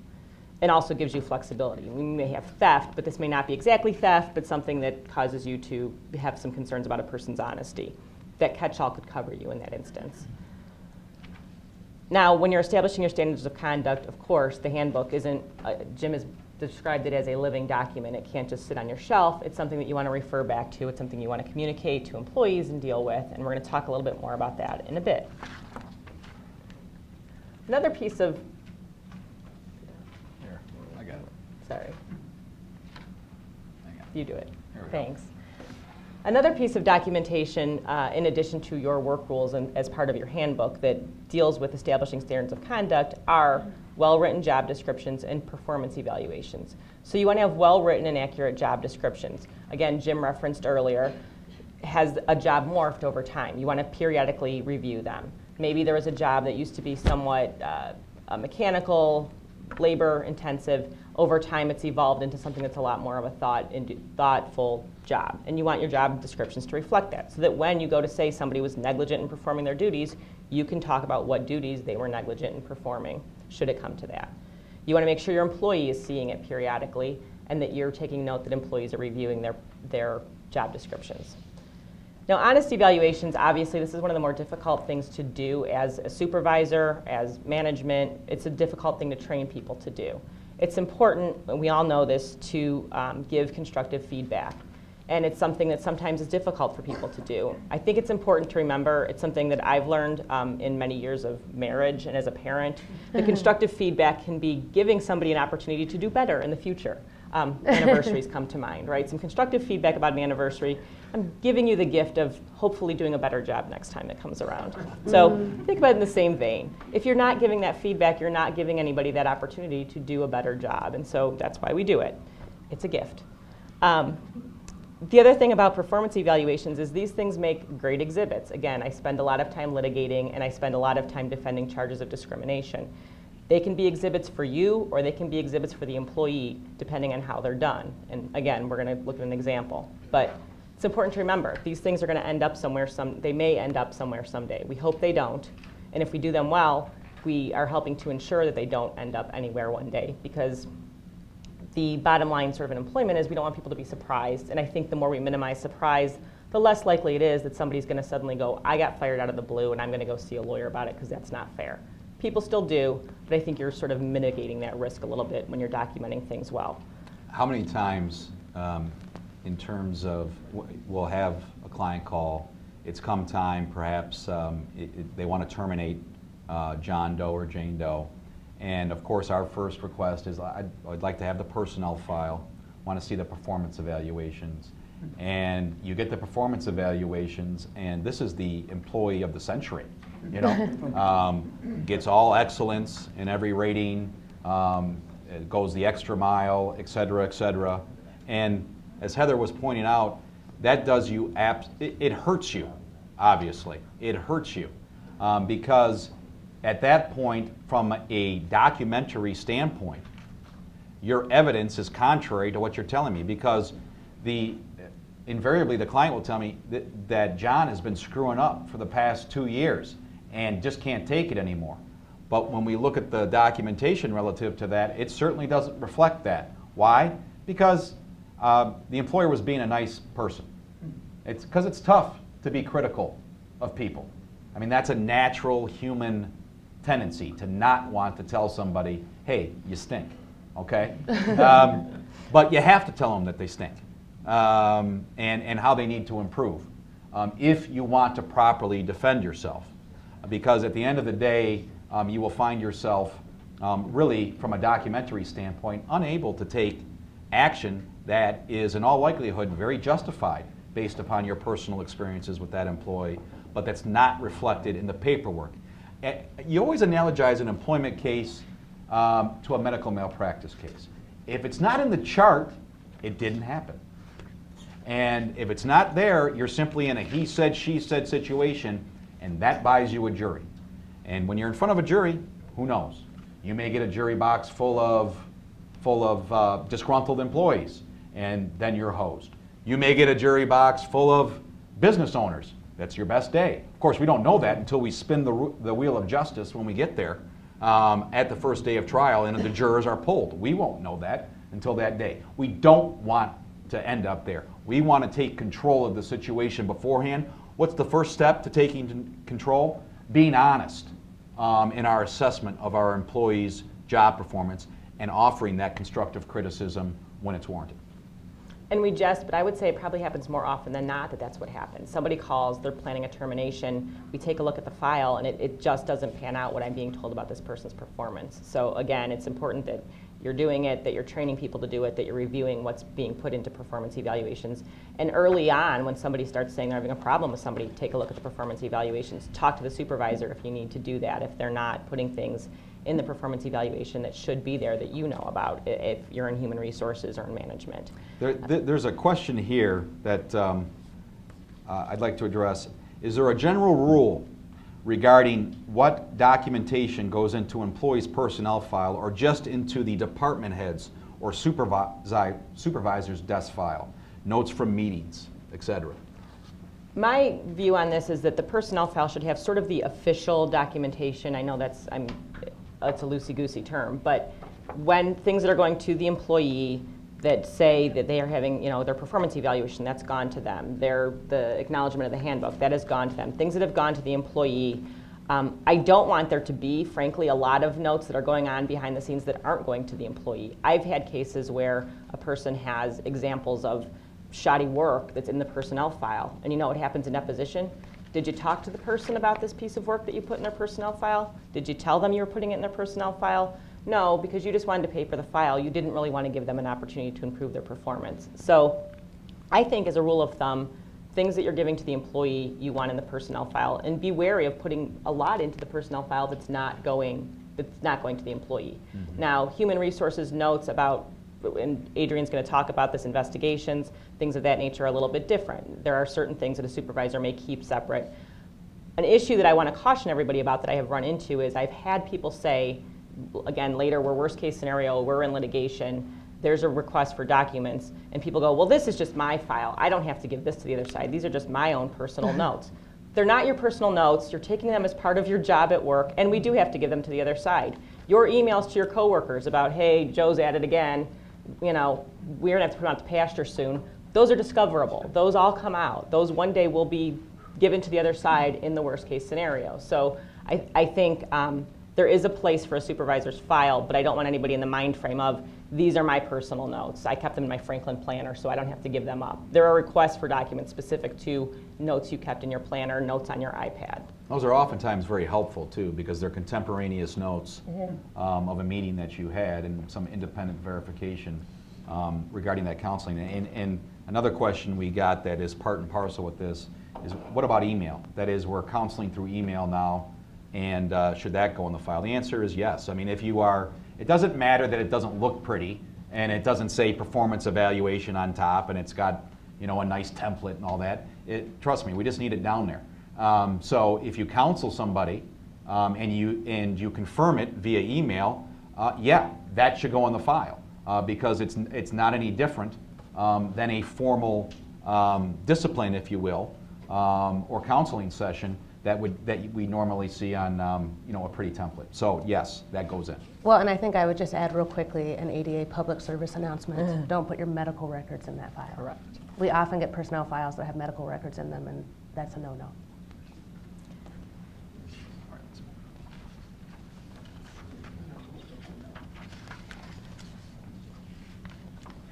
And also gives you flexibility. We may have theft, but this may not be exactly theft, but something that causes you to have some concerns about a person's honesty. That catch-all could cover you in that instance. Now, when you're establishing your standards of conduct, of course, the handbook isn't, Jim has described it as a living document. It can't just sit on your shelf. It's something that you want to refer back to. It's something you want to communicate to employees and deal with, and we're going to talk a little bit more about that in a bit. Another piece of, Here, I got it. sorry, Hang on. you do it. Here we go. Thanks. Another piece of documentation, in addition to your work rules and as part of your handbook that deals with establishing standards of conduct, are well-written job descriptions and performance evaluations. So you want to have well-written and accurate job descriptions. Again, Jim referenced earlier, has a job morphed over time. You want to periodically review them. Maybe there was a job that used to be somewhat mechanical, labor-intensive. Over time, it's evolved into something that's a lot more of a thoughtful job. And you want your job descriptions to reflect that, so that when you go to say somebody was negligent in performing their duties, you can talk about what duties they were negligent in performing, should it come to that. You want to make sure your employee is seeing it periodically, and that you're taking note that employees are reviewing their job descriptions. Now, honesty evaluations, obviously, this is one of the more difficult things to do as a supervisor, as management. It's a difficult thing to train people to do. it's important, and we all know this, to give constructive feedback. And it's something that sometimes is difficult for people to do. I think it's important to remember, it's something that I've learned in many years of marriage and as a parent, that constructive feedback can be giving somebody an opportunity to do better in the future. Anniversaries come to mind, right? Some constructive feedback about an anniversary. I'm giving you the gift of hopefully doing a better job next time it comes around. So think about it in the same vein. If you're not giving that feedback, you're not giving anybody that opportunity to do a better job. And so that's why we do it. It's a gift. The other thing about performance evaluations is these things make great exhibits. Again, I spend a lot of time litigating and I spend a lot of time defending charges of discrimination. They can be exhibits for you or they can be exhibits for the employee depending on how they're done. And again, we're going to look at an example. But it's important to remember, these things are going to end up somewhere, they may end up somewhere someday. We hope they don't. And if we do them well, we are helping to ensure that they don't end up anywhere one day, because the bottom line sort of in employment is we don't want people to be surprised. And I think the more we minimize surprise, the less likely it is that somebody's going to suddenly go, I got fired out of the blue and I'm going to go see a lawyer about it because that's not fair. People still do, but I think you're sort of mitigating that risk a little bit when you're documenting things well. How many times, in terms of, we'll have a client call, it's come time, perhaps they want to terminate John Doe or Jane Doe. And of course, our first request is I'd like to have the personnel file, want to see the performance evaluations. And you get the performance evaluations, and this is the employee of the century, you know. Gets all excellence in every rating, it goes the extra mile, et cetera, et cetera. And as Heather was pointing out, that does you, it hurts you, obviously. It hurts you because at that point, from a documentary standpoint, your evidence is contrary to what you're telling me, because invariably the client will tell me that John has been screwing up for the past 2 years and just can't take it anymore. But when we look at the documentation relative to that, it certainly doesn't reflect that. Why? Because the employer was being a nice person. It's because it's tough to be critical of people. I mean, that's a natural human tendency to not want to tell somebody, hey, you stink, okay? But you have to tell them that they stink and how they need to improve if you want to properly defend yourself. Because at the end of the day, you will find yourself really, from a documentary standpoint, unable to take action that is in all likelihood very justified based upon your personal experiences with that employee, but that's not reflected in the paperwork. You always analogize an employment case to a medical malpractice case. If it's not in the chart, it didn't happen. And if it's not there, you're simply in a he said, she said situation, and that buys you a jury. And when you're in front of a jury, who knows? You may get a jury box full of disgruntled employees, and then you're hosed. You may get a jury box full of business owners. That's your best day. Of course, we don't know that until we spin the wheel of justice when we get there at the first day of trial and the jurors are pulled. We won't know that until that day. We don't want to end up there. We want to take control of the situation beforehand. What's the first step to taking control? Being honest in our assessment of our employees' job performance and offering that constructive criticism when it's warranted. And we jest, but I would say it probably happens more often than not that that's what happens. Somebody calls, they're planning a termination, we take a look at the file, and it just doesn't pan out what I'm being told about this person's performance. So again, it's important that you're doing it, that you're training people to do it, that you're reviewing what's being put into performance evaluations. And early on, when somebody starts saying they're having a problem with somebody, take a look at the performance evaluations. Talk to the supervisor if you need to do that, if they're not putting things in the performance evaluation that should be there that you know about if you're in human resources or in management. There's a question here that I'd like to address. Is there a general rule regarding what documentation goes into employees' personnel file or just into the department heads or supervisor's desk file, notes from meetings, etc.? My view on this is that the personnel file should have sort of the official documentation. I know it's a loosey-goosey term, but when things that are going to the employee that say that they are having, their performance evaluation, that's gone to them. The acknowledgement of the handbook, that has gone to them. Things that have gone to the employee I don't want there to be, frankly, a lot of notes that are going on behind the scenes that aren't going to the employee. I've had cases where a person has examples of shoddy work that's in the personnel file. And you know what happens in deposition? Did you talk to the person about this piece of work that you put in their personnel file? Did you tell them you were putting it in their personnel file? No, because you just wanted to pay for the file. You didn't really want to give them an opportunity to improve their performance. So I think as a rule of thumb, things that you're giving to the employee you want in the personnel file, and be wary of putting a lot into the personnel file that's not going to the employee. Mm-hmm. Now, human resources notes about, and Adrian's going to talk about this, investigations, things of that nature are a little bit different. There are certain things that a supervisor may keep separate. An issue that I want to caution everybody about that I have run into is I've had people say, again, later, we're worst case scenario, we're in litigation, there's a request for documents, and people go, well, this is just my file. I don't have to give this to the other side. These are just my own personal notes. They're not your personal notes. You're taking them as part of your job at work, and we do have to give them to the other side. Your emails to your coworkers about, hey, Joe's at it again, you know, we're gonna have to put him out to pasture soon. Those are discoverable. Those all come out. Those one day will be given to the other side in the worst case scenario. So I think there is a place for a supervisor's file, but I don't want anybody in the mind frame of, these are my personal notes. I kept them in my Franklin planner, so I don't have to give them up. There are requests for documents specific to notes you kept in your planner, notes on your iPad. Those are oftentimes very helpful too, because they're contemporaneous notes of a meeting that you had and some independent verification regarding that counseling. And another question we got that is part and parcel with this is, what about email? That is, we're counseling through email now, and should that go in the file? The answer is yes. I mean, if you are, it doesn't matter that it doesn't look pretty and it doesn't say performance evaluation on top and it's got, you know, a nice template and all that. Trust me, we just need it down there. So if you counsel somebody and you confirm it via email, yeah, that should go in the file because it's not any different than a formal discipline, if you will, or counseling session that we normally see on you know, a pretty template. So yes, that goes in. Well, and I think I would just add real quickly an ADA public service announcement. Don't put your medical records in that file. Correct. We often get personnel files that have medical records in them, and that's a no-no.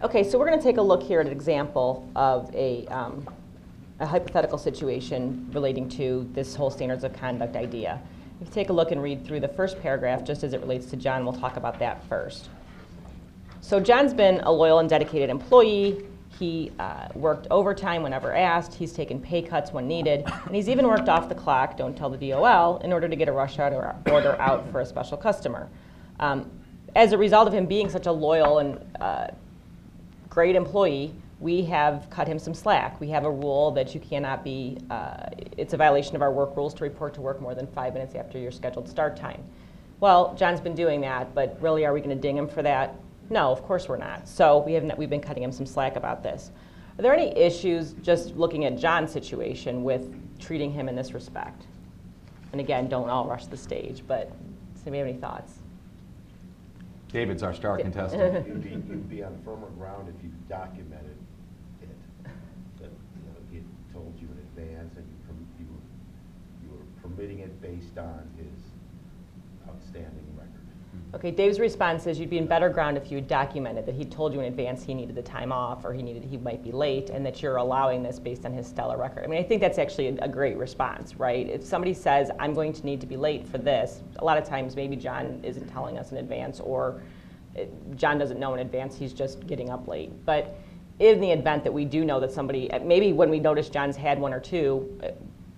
Okay, so we're going to take a look here at an example of a hypothetical situation relating to this whole standards of conduct idea. If you take a look and read through the first paragraph, just as it relates to John, we'll talk about that first. So John's been a loyal and dedicated employee. He worked overtime whenever asked. He's taken pay cuts when needed. And he's even worked off the clock, don't tell the DOL, in order to get a rush order out for a special customer. As a result of him being such a loyal and great employee, we have cut him some slack. We have a rule that you cannot be, it's a violation of our work rules to report to work more than 5 minutes after your scheduled start time. Well, John's been doing that, but really, are we going to ding him for that? No, of course we're not. So we've been cutting him some slack about this. Are there any issues, just looking at John's situation, with treating him in this respect? And again, don't all rush the stage, but does anybody have any thoughts? David's our star contestant. You'd be on firmer ground if you documented it. That, you know, he told you in advance and you were permitting it based on his outstanding record. Okay, Dave's response is you'd be in better ground if you had documented that he told you in advance he needed the time off or he might be late, and that you're allowing this based on his stellar record. I mean, I think that's actually a great response, right? If somebody says, I'm going to need to be late for this, a lot of times maybe John isn't telling us in advance, or John doesn't know in advance, he's just getting up late. But in the event that we do know that somebody, maybe when we notice John's had one or two,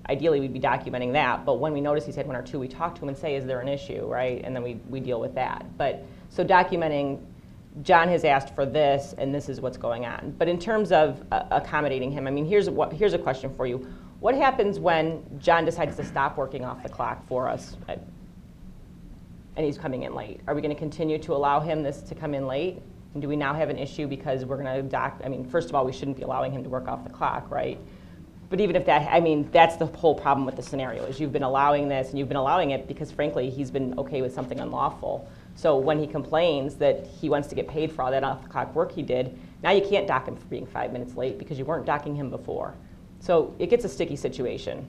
ideally we'd be documenting that, but when we notice he's had one or two, we talk to him and say, is there an issue, right? And then we deal with that. But so documenting, John has asked for this, and this is what's going on. But in terms of accommodating him, I mean, here's a question for you. What happens when John decides to stop working off the clock for us and he's coming in late? Are we going to continue to allow him to come in late? And do we now have an issue because we're going to I mean, first of all, we shouldn't be allowing him to work off the clock, right? But even if that, I mean, that's the whole problem with the scenario, is you've been allowing this, and you've been allowing it because, frankly, he's been okay with something unlawful. So when he complains that he wants to get paid for all that off-the-clock work he did, now you can't dock him for being 5 minutes late because you weren't docking him before. So it gets a sticky situation.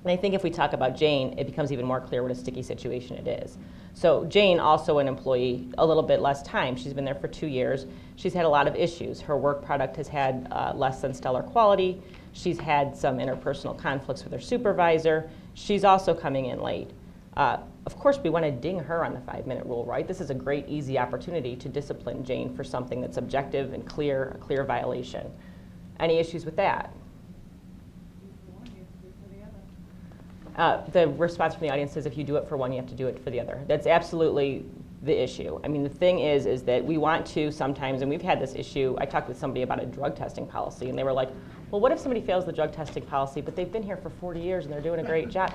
And I think if we talk about Jane, it becomes even more clear what a sticky situation it is. So Jane, also an employee, a little bit less time. She's been there for 2 years. She's had a lot of issues. Her work product has had less than stellar quality. She's had some interpersonal conflicts with her supervisor. She's also coming in late. Of course, we want to ding her on the 5-minute rule, right? This is a great, easy opportunity to discipline Jane for something that's objective and clear, a clear violation. Any issues with that? The response from the audience is if you do it for one, you have to do it for the other. That's absolutely the issue. I mean, the thing is that we want to sometimes, and we've had this issue, I talked with somebody about a drug testing policy, and they were like, well, what if somebody fails the drug testing policy, but they've been here for 40 years and they're doing a great job?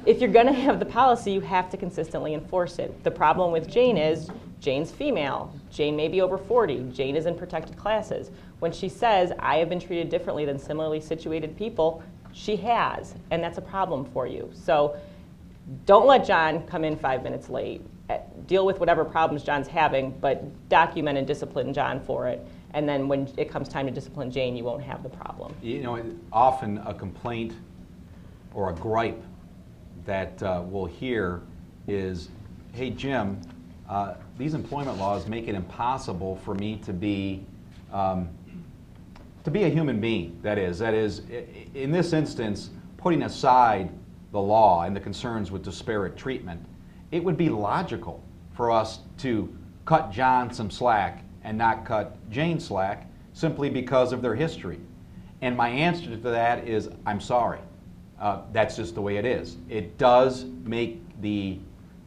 If you're going to have the policy, you have to consistently enforce it. The problem with Jane is Jane's female. Jane may be over 40. Jane is in protected classes. When she says, I have been treated differently than similarly situated people, she has, and that's a problem for you. So don't let John come in 5 minutes late. Deal with whatever problems John's having, but document and discipline John for it. And then when it comes time to discipline Jane, you won't have the problem. You know, often a complaint or a gripe that we'll hear is, hey, Jim, these employment laws make it impossible for me to be a human being. That is, in this instance, putting aside the law and the concerns with disparate treatment, it would be logical for us to cut John some slack and not cut Jane slack simply because of their history. And my answer to that is, I'm sorry. That's just the way it is. It does make the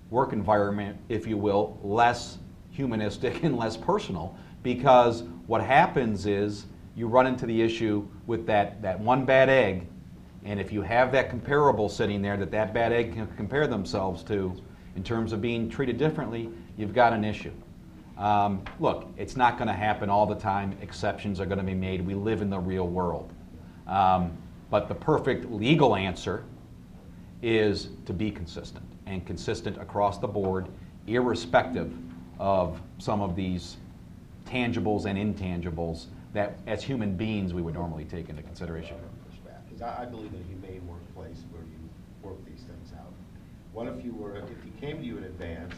work environment, if you will, less humanistic and less personal, because what happens is you run into the issue with that one bad egg, and if you have that comparable sitting there that bad egg can compare themselves to in terms of being treated differently, you've got an issue. Look, it's not going to happen all the time. Exceptions are going to be made. We live in the real world. But the perfect legal answer is to be consistent, and consistent across the board, irrespective of some of these tangibles and intangibles that as human beings we would normally take into consideration. Because I believe in a humane workplace where you work these things out. What if you came to you in advance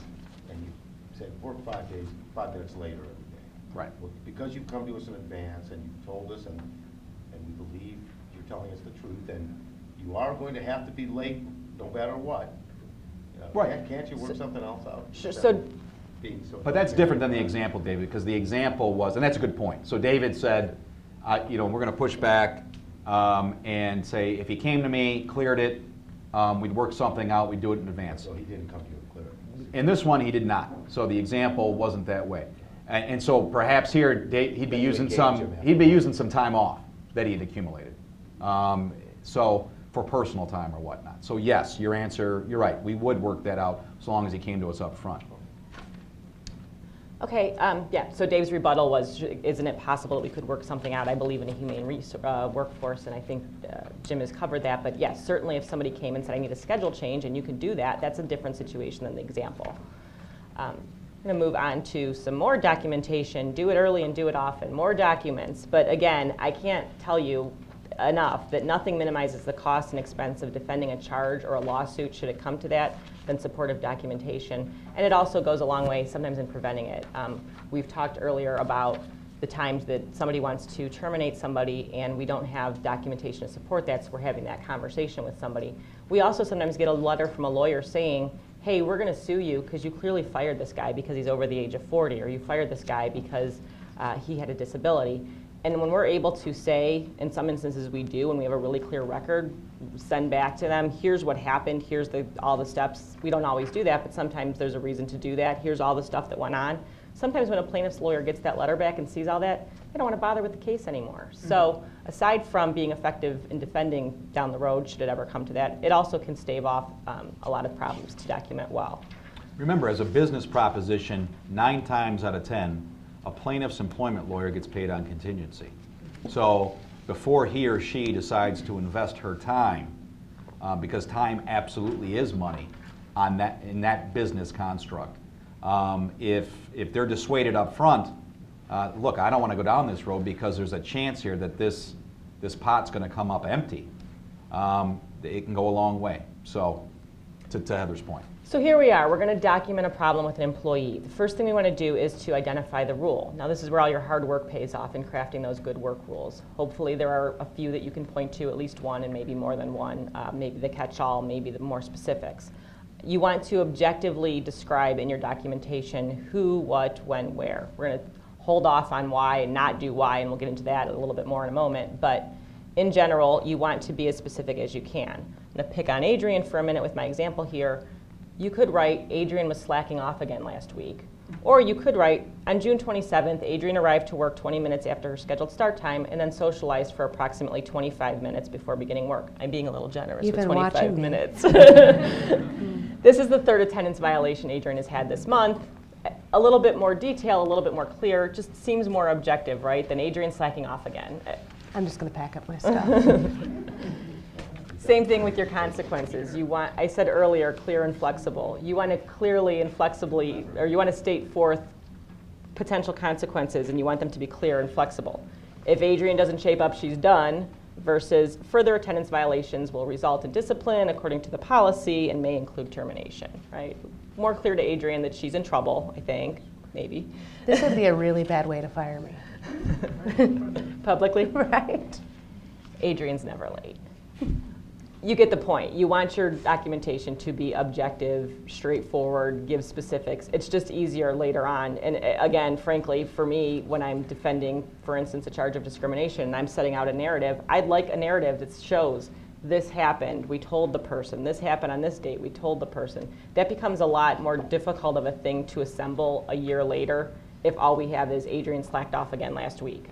and you said work 5 days, 5 minutes later every day? Right. Well, because you've come to us in advance and you've told us and we believe you're telling us the truth, and you are going to have to be late no matter what. Right. Can't you work something else out? So But that's different than the example, David, because the example was, and that's a good point. So David said, we're going to push back and say, if he came to me, cleared it, we'd work something out, we'd do it in advance. So he didn't come to you and clear it. In this one, he did not. So the example wasn't that way. And so perhaps here, he'd be using some time off that he'd accumulated. So for personal time or whatnot. So yes, your answer, you're right. We would work that out as long as he came to us up front. Okay, so Dave's rebuttal was, isn't it possible that we could work something out? I believe in a humane workforce, and I think Jim has covered that. But yes, certainly if somebody came and said, I need a schedule change, and you can do that, that's a different situation than the example. I'm going to move on to some more documentation. Do it early and do it often. More documents. But again, I can't tell you enough that nothing minimizes the cost and expense of defending a charge or a lawsuit, should it come to that, than supportive documentation. And it also goes a long way sometimes in preventing it. We've talked earlier about the times that somebody wants to terminate somebody and we don't have documentation to support that, so we're having that conversation with somebody. We also sometimes get a letter from a lawyer saying, hey, we're going to sue you because you clearly fired this guy because he's over the age of 40, or you fired this guy because he had a disability. And when we're able to say, in some instances we do, and we have a really clear record, send back to them, here's what happened, here's all the steps. We don't always do that, but sometimes there's a reason to do that. Here's all the stuff that went on. Sometimes when a plaintiff's lawyer gets that letter back and sees all that, they don't want to bother with the case anymore. Mm-hmm. So aside from being effective in defending down the road, should it ever come to that, it also can stave off a lot of problems to document well. Remember, as a business proposition, 9 times out of 10, a plaintiff's employment lawyer gets paid on contingency. So before he or she decides to invest her time, because time absolutely is money in that business construct, if they're dissuaded up front, look, I don't want to go down this road because there's a chance here that this pot's going to come up empty. it can go a long way. So, to Heather's point. So here we are. We're going to document a problem with an employee. The first thing we want to do is to identify the rule. Now, this is where all your hard work pays off in crafting those good work rules. Hopefully, there are a few that you can point to, at least one, and maybe more than one. Maybe the catch-all, maybe the more specifics. You want to objectively describe in your documentation who, what, when, where. We're going to hold off on why and not do why, and we'll get into that a little bit more in a moment. But in general, you want to be as specific as you can. I'm going to pick on Adrian for a minute with my example here. You could write, Adrian was slacking off again last week. Or you could write, on June 27th, Adrian arrived to work 20 minutes after her scheduled start time and then socialized for approximately 25 minutes before beginning work. I'm being a little generous You've with been 25 watching me. minutes. This is the third attendance violation Adrian has had this month. A little bit more detail, a little bit more clear, just seems more objective, right, than Adrian slacking off again. I'm just going to pack up my stuff. Same thing with your consequences. You want, I said earlier, clear and flexible. You want to clearly and flexibly, or you want to state forth potential consequences, and you want them to be clear and flexible. If Adrian doesn't shape up, she's done, versus further attendance violations will result in discipline according to the policy and may include termination, right? More clear to Adrian that she's in trouble, I think, maybe. This would be a really bad way to fire me. Publicly? Right. Adrian's never late. You get the point. You want your documentation to be objective, straightforward, give specifics. It's just easier later on. And again, frankly, for me, when I'm defending, for instance, a charge of discrimination and I'm setting out a narrative, I'd like a narrative that shows this happened, we told the person, this happened on this date, we told the person. That becomes a lot more difficult of a thing to assemble a year later if all we have is Adrian slacked off again last week.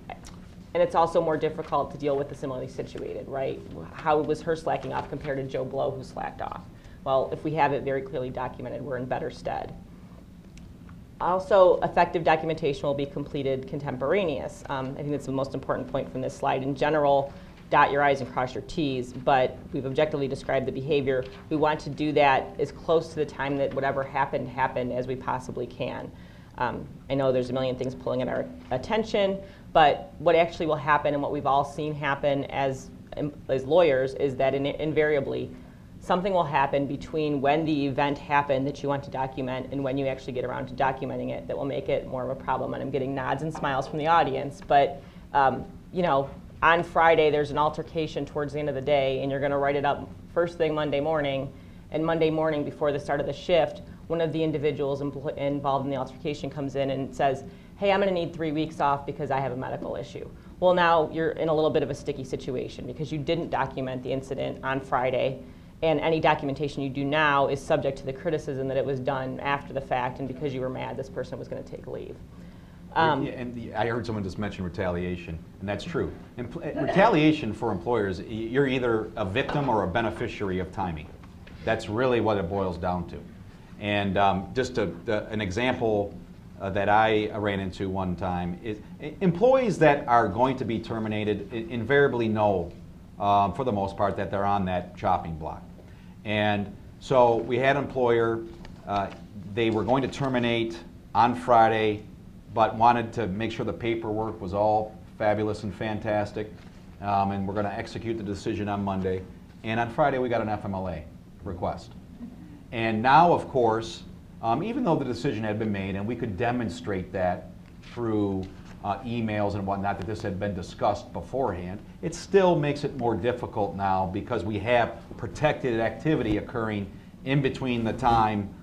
And it's also more difficult to deal with the similarly situated, right? How was her slacking off compared to Joe Blow who slacked off? Well, if we have it very clearly documented, we're in better stead. Also, effective documentation will be completed contemporaneous. I think that's the most important point from this slide. In general, dot your I's and cross your T's, but we've objectively described the behavior. We want to do that as close to the time that whatever happened as we possibly can. I know there's a million things pulling at our attention, but what actually will happen and what we've all seen happen as lawyers is that invariably something will happen between when the event happened that you want to document and when you actually get around to documenting it that will make it more of a problem. And I'm getting nods and smiles from the audience, but you know, on Friday there's an altercation towards the end of the day and you're going to write it up first thing Monday morning, and Monday morning before the start of the shift, one of the individuals involved in the altercation comes in and says, hey, I'm going to need 3 weeks off because I have a medical issue. Well, now you're in a little bit of a sticky situation because you didn't document the incident on Friday, and any documentation you do now is subject to the criticism that it was done after the fact, and because you were mad, this person was going to take leave. I heard someone just mention retaliation, and that's true. Retaliation for employers, you're either a victim or a beneficiary of timing. That's really what it boils down to. And just an example that I ran into one time is employees that are going to be terminated invariably know, for the most part, that they're on that chopping block. And so we had an employer, they were going to terminate on Friday, but wanted to make sure the paperwork was all fabulous and fantastic, and we're going to execute the decision on Monday. And on Friday we got an FMLA request. And now, of course, even though the decision had been made and we could demonstrate that through emails and whatnot that this had been discussed beforehand, it still makes it more difficult now because we have protected activity occurring in between the time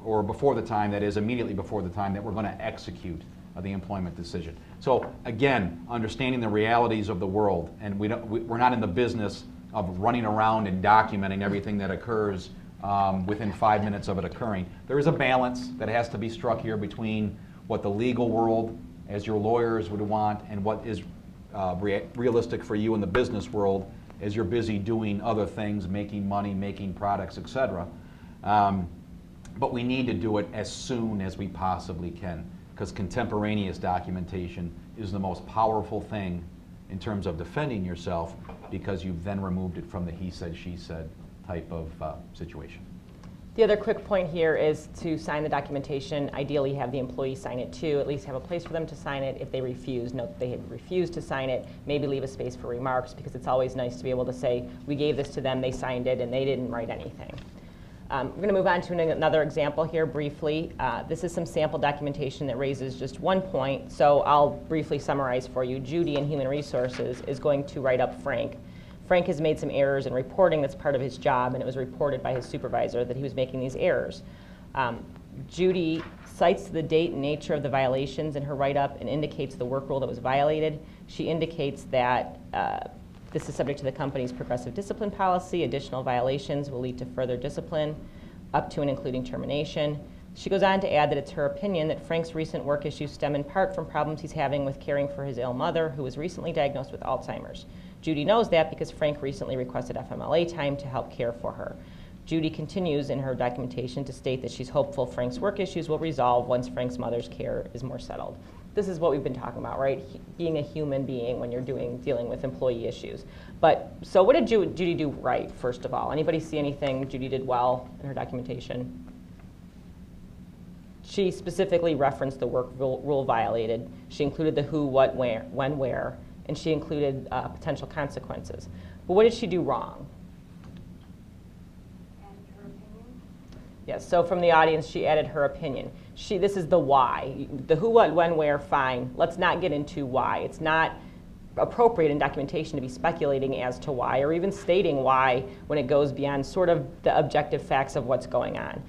or before the time, that is immediately before the time that we're going to execute the employment decision. So again, understanding the realities of the world, and we're not in the business of running around and documenting everything that occurs within 5 minutes of it occurring. There is a balance that has to be struck here between what the legal world, as your lawyers would want, and what is realistic for you in the business world as you're busy doing other things, making money, making products, etc. But we need to do it as soon as we possibly can, because contemporaneous documentation is the most powerful thing in terms of defending yourself, because you've then removed it from the he said, she said type of situation. The other quick point here is to sign the documentation. Ideally, have the employee sign it too. At least have a place for them to sign it. If they refuse, note that they have refused to sign it. Maybe leave a space for remarks, because it's always nice to be able to say, we gave this to them, they signed it, and they didn't write anything. We're going to move on to another example here briefly. This is some sample documentation that raises just one point, so I'll briefly summarize for you. Judy in Human Resources is going to write up Frank. Frank has made some errors in reporting. That's part of his job, and it was reported by his supervisor that he was making these errors. Judy cites the date and nature of the violations in her write-up and indicates the work rule that was violated. She indicates that this is subject to the company's progressive discipline policy. Additional violations will lead to further discipline, up to and including termination. She goes on to add that it's her opinion that Frank's recent work issues stem in part from problems he's having with caring for his ill mother, who was recently diagnosed with Alzheimer's. Judy knows that because Frank recently requested FMLA time to help care for her. Judy continues in her documentation to state that she's hopeful Frank's work issues will resolve once Frank's mother's care is more settled. This is what we've been talking about, right? Being a human being when you're dealing with employee issues. But, so what did Judy do right, first of all? Anybody see anything Judy did well in her documentation? She specifically referenced the work rule violated. She included the who, what, where, when, where, and she included potential consequences. But what did she do wrong? Added her opinion. Yes, so from the audience, she added her opinion. This is the why. The who, what, when, where, fine. Let's not get into why. It's not appropriate in documentation to be speculating as to why, or even stating why when it goes beyond sort of the objective facts of what's going on.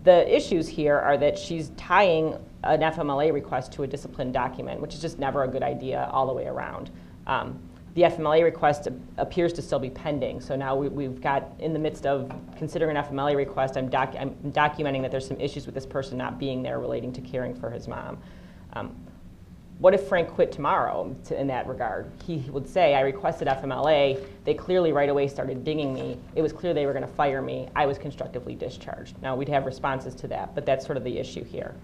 The issues here are that she's tying an FMLA request to a discipline document, which is just never a good idea all the way around. The FMLA request appears to still be pending, so now we've got, in the midst of considering an FMLA request, I'm documenting that there's some issues with this person not being there relating to caring for his mom. What if Frank quit tomorrow in that regard? He would say, I requested FMLA, they clearly right away started dinging me, it was clear they were going to fire me, I was constructively discharged. Now we'd have responses to that, but that's sort of the issue here.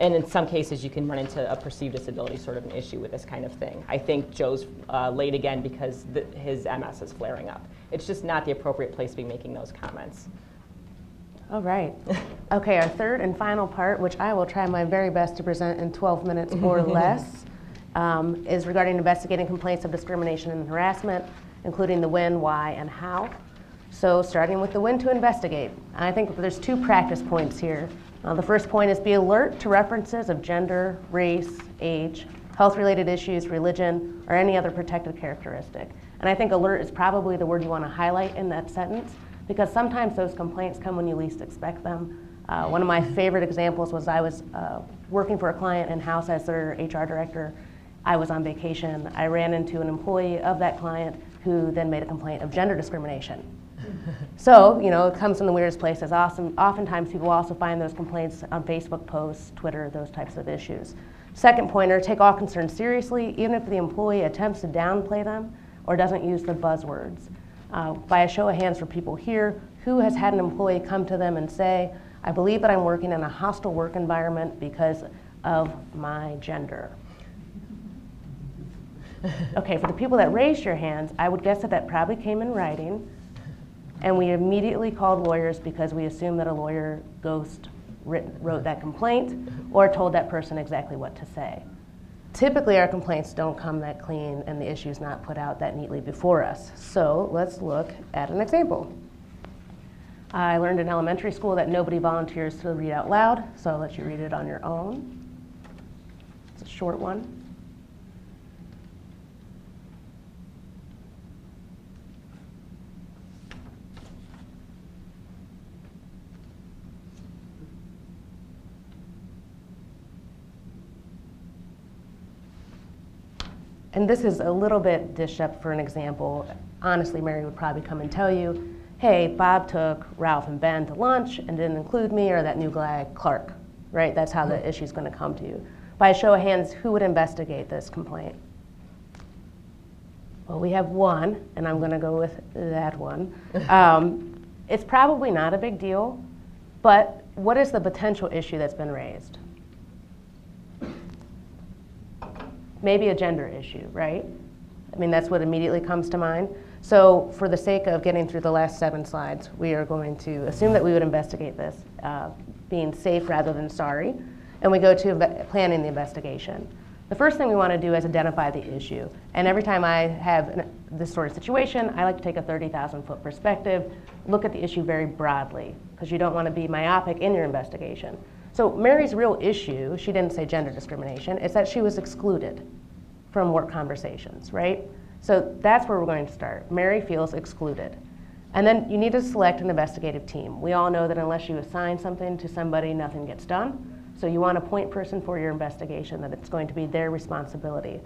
And in some cases you can run into a perceived disability sort of an issue with this kind of thing. I think Joe's late again because his MS is flaring up. It's just not the appropriate place to be making those comments. All right. Okay, our third and final part, which I will try my very best to present in 12 minutes or less, is regarding investigating complaints of discrimination and harassment, including the when, why, and how. So starting with the when to investigate. I think there's 2 practice points here. The first point is be alert to references of gender, race, age, health-related issues, religion, or any other protected characteristic. And I think alert is probably the word you want to highlight in that sentence, because sometimes those complaints come when you least expect them. One of my favorite examples was I was working for a client in-house as their HR director. I was on vacation. I ran into an employee of that client who then made a complaint of gender discrimination. So, you know, it comes from the weirdest places. Oftentimes people also find those complaints on Facebook posts, Twitter, those types of issues. Second pointer, take all concerns seriously, even if the employee attempts to downplay them or doesn't use the buzzwords. By a show of hands for people here, who has had an employee come to them and say, I believe that I'm working in a hostile work environment because of my gender? Okay, for the people that raised your hands, I would guess that that probably came in writing, and we immediately called lawyers because we assumed that a lawyer wrote that complaint or told that person exactly what to say. Typically, our complaints don't come that clean and the issue's not put out that neatly before us. So let's look at an example. I learned in elementary school that nobody volunteers to read out loud, so I'll let you read it on your own. It's a short one. And this is a little bit dished up for an example. Honestly, Mary would probably come and tell you, hey, Bob took Ralph and Ben to lunch and didn't include me or that new guy, Clark, right? That's how the issue's going to come to you. By a show of hands, who would investigate this complaint? Well, we have one, and I'm going to go with that one. It's probably not a big deal, but what is the potential issue that's been raised? Maybe a gender issue, right? I mean, that's what immediately comes to mind. So for the sake of getting through the last 7 slides, we are going to assume that we would investigate this, being safe rather than sorry, and we go to planning the investigation. The first thing we want to do is identify the issue. And every time I have this sort of situation, I like to take a 30,000-foot perspective, look at the issue very broadly, because you don't want to be myopic in your investigation. So Mary's real issue, she didn't say gender discrimination, is that she was excluded from work conversations, right? So that's where we're going to start. Mary feels excluded. And then you need to select an investigative team. We all know that unless you assign something to somebody, nothing gets done. So you want a point person for your investigation, that it's going to be their responsibility.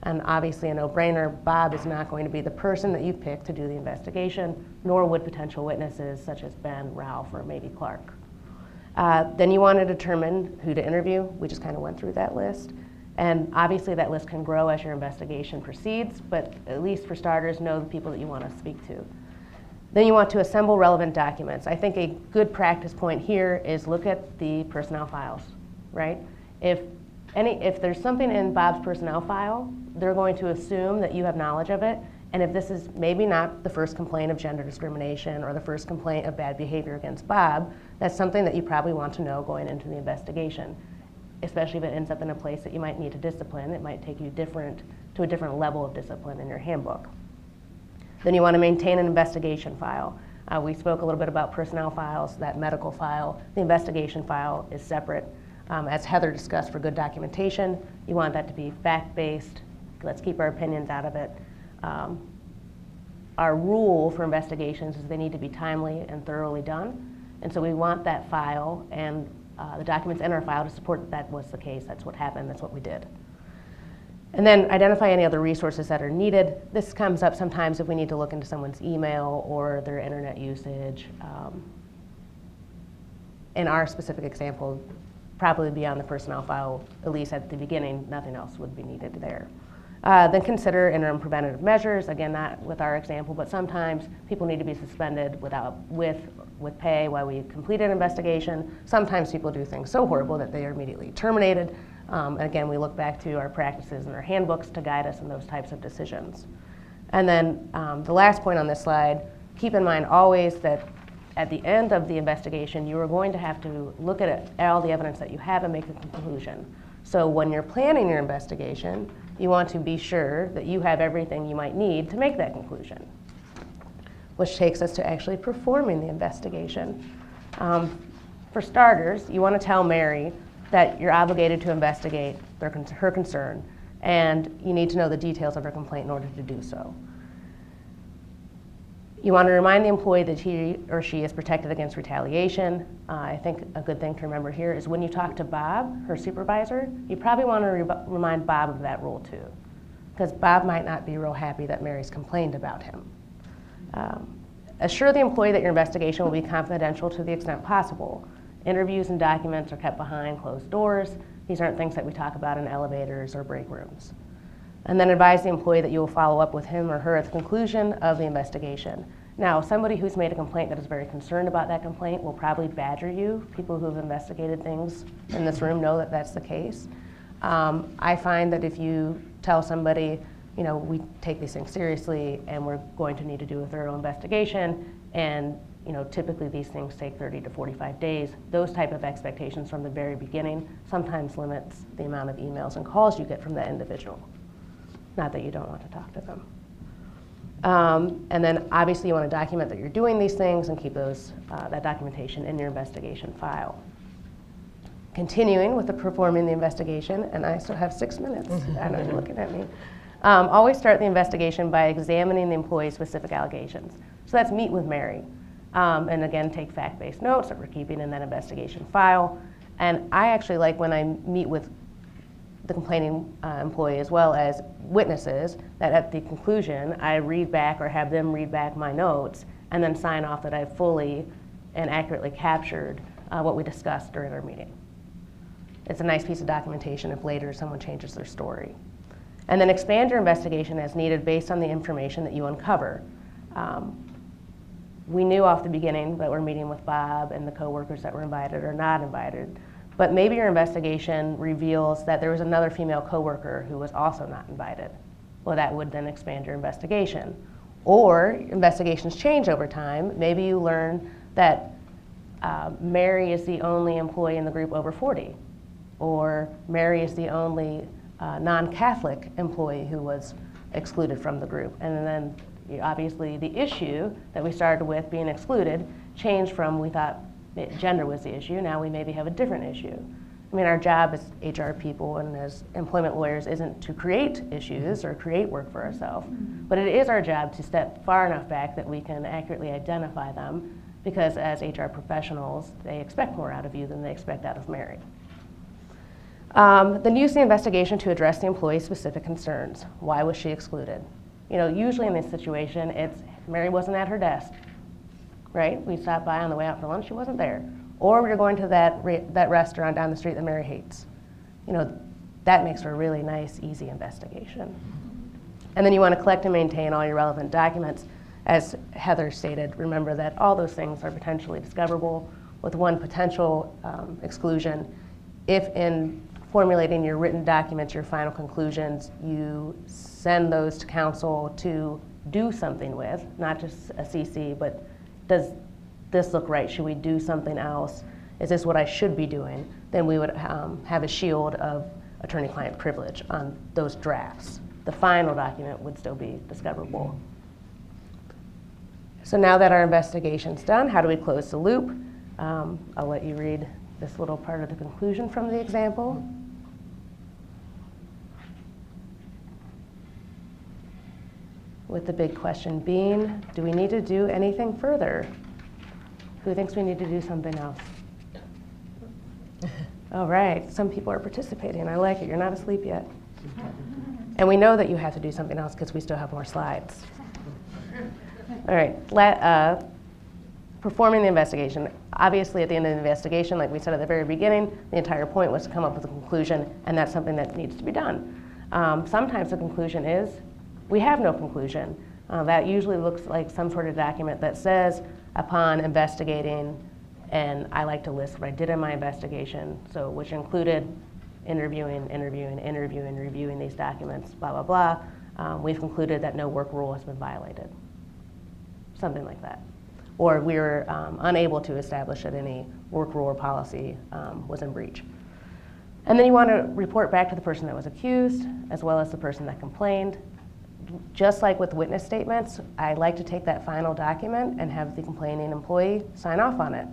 And obviously a no-brainer, Bob is not going to be the person that you pick to do the investigation, nor would potential witnesses such as Ben, Ralph, or maybe Clark. Then you want to determine who to interview. We just kind of went through that list. And obviously that list can grow as your investigation proceeds, but at least for starters, know the people that you want to speak to. Then you want to assemble relevant documents. I think a good practice point here is look at the personnel files, right? If there's something in Bob's personnel file, they're going to assume that you have knowledge of it. And if this is maybe not the first complaint of gender discrimination or the first complaint of bad behavior against Bob, that's something that you probably want to know going into the investigation, especially if it ends up in a place that you might need to discipline. It might take you to a different level of discipline in your handbook. Then you want to maintain an investigation file. We spoke a little bit about personnel files, that medical file. The investigation file is separate. As Heather discussed, for good documentation, you want that to be fact-based. Let's keep our opinions out of it. Our rule for investigations is they need to be timely and thoroughly done. And so we want that file and the documents in our file to support that was the case. That's what happened. That's what we did. And then identify any other resources that are needed. This comes up sometimes if we need to look into someone's email or their internet usage. In our specific example, probably beyond the personnel file, at least at the beginning, nothing else would be needed there. Then consider interim preventative measures. Again, not with our example, but sometimes people need to be suspended with pay while we complete an investigation. Sometimes people do things so horrible that they are immediately terminated. And again, we look back to our practices and our handbooks to guide us in those types of decisions. And then the last point on this slide, keep in mind always that at the end of the investigation, you are going to have to look at all the evidence that you have and make a conclusion. So when you're planning your investigation, you want to be sure that you have everything you might need to make that conclusion, which takes us to actually performing the investigation. For starters, you want to tell Mary that you're obligated to investigate her concern, and you need to know the details of her complaint in order to do so. You want to remind the employee that he or she is protected against retaliation. I think a good thing to remember here is when you talk to Bob, her supervisor, you probably want to remind Bob of that rule too, because Bob might not be real happy that Mary's complained about him. Assure the employee that your investigation will be confidential to the extent possible. Interviews and documents are kept behind closed doors. These aren't things that we talk about in elevators or break rooms. And then advise the employee that you will follow up with him or her at the conclusion of the investigation. Now, somebody who's made a complaint that is very concerned about that complaint will probably badger you. People who have investigated things in this room know that that's the case. I find that if you tell somebody, you know, we take these things seriously and we're going to need to do a thorough investigation, and you know, typically these things take 30 to 45 days. Those type of expectations from the very beginning sometimes limits the amount of emails and calls you get from that individual. Not that you don't want to talk to them. And then obviously you want to document that you're doing these things and keep that documentation in your investigation file. Continuing with performing the investigation, and I still have 6 minutes. I know you're looking at me. Always start the investigation by examining the employee's specific allegations. So that's meet with Mary. And again, take fact-based notes that we're keeping in that investigation file. And I actually like when I meet with the complaining employee as well as witnesses, that at the conclusion, I read back or have them read back my notes and then sign off that I've fully and accurately captured what we discussed during our meeting. It's a nice piece of documentation if later someone changes their story. And then expand your investigation as needed based on the information that you uncover. We knew off the beginning that we're meeting with Bob and the coworkers that were invited or not invited, but maybe your investigation reveals that there was another female coworker who was also not invited. Well, that would then expand your investigation. Or investigations change over time. Maybe you learn that Mary is the only employee in the group over 40, or Mary is the only non-Catholic employee who was excluded from the group. And then obviously the issue that we started with, being excluded, changed from we thought gender was the issue. Now we maybe have a different issue. I mean, our job as HR people and as employment lawyers isn't to create issues or create work for ourselves, but it is our job to step far enough back that we can accurately identify them, because as HR professionals, they expect more out of you than they expect out of Mary. Then use the investigation to address the employee's specific concerns. Why was she excluded? You know, usually in this situation, it's Mary wasn't at her desk, right? We stopped by on the way out for lunch, she wasn't there. Or we're going to that restaurant down the street that Mary hates. You know, that makes for a really nice, easy investigation. And then you want to collect and maintain all your relevant documents. As Heather stated, remember that all those things are potentially discoverable, with one potential exclusion. If in formulating your written documents, your final conclusions, you send those to counsel to do something with, not just a CC, but does this look right? Should we do something else? Is this what I should be doing? Then we would have a shield of attorney-client privilege on those drafts. The final document would still be discoverable. So now that our investigation's done, how do we close the loop? I'll let you read this little part of the conclusion from the example. With the big question being, do we need to do anything further? Who thinks we need to do something else? All right, some people are participating. I like it. You're not asleep yet. And we know that you have to do something else because we still have more slides. All right, performing the investigation. Obviously, at the end of the investigation, like we said at the very beginning, the entire point was to come up with a conclusion, and that's something that needs to be done. Sometimes the conclusion is, we have no conclusion. That usually looks like some sort of document that says, upon investigating, and I like to list what I did in my investigation, so which included interviewing, reviewing these documents, blah, blah, blah. We've concluded that no work rule has been violated. Something like that. Or we were unable to establish that any work rule or policy was in breach. And then you want to report back to the person that was accused, as well as the person that complained. Just like with witness statements, I like to take that final document and have the complaining employee sign off on it,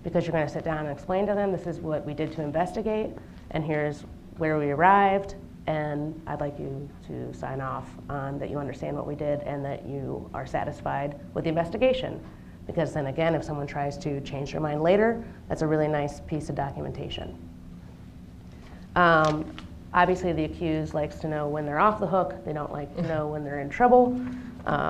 because you're going to sit down and explain to them, this is what we did to investigate, and here's where we arrived, and I'd like you to sign off on that you understand what we did and that you are satisfied with the investigation. Because then again, if someone tries to change their mind later, that's a really nice piece of documentation. Obviously, the accused likes to know when they're off the hook. They don't like to know when they're in trouble.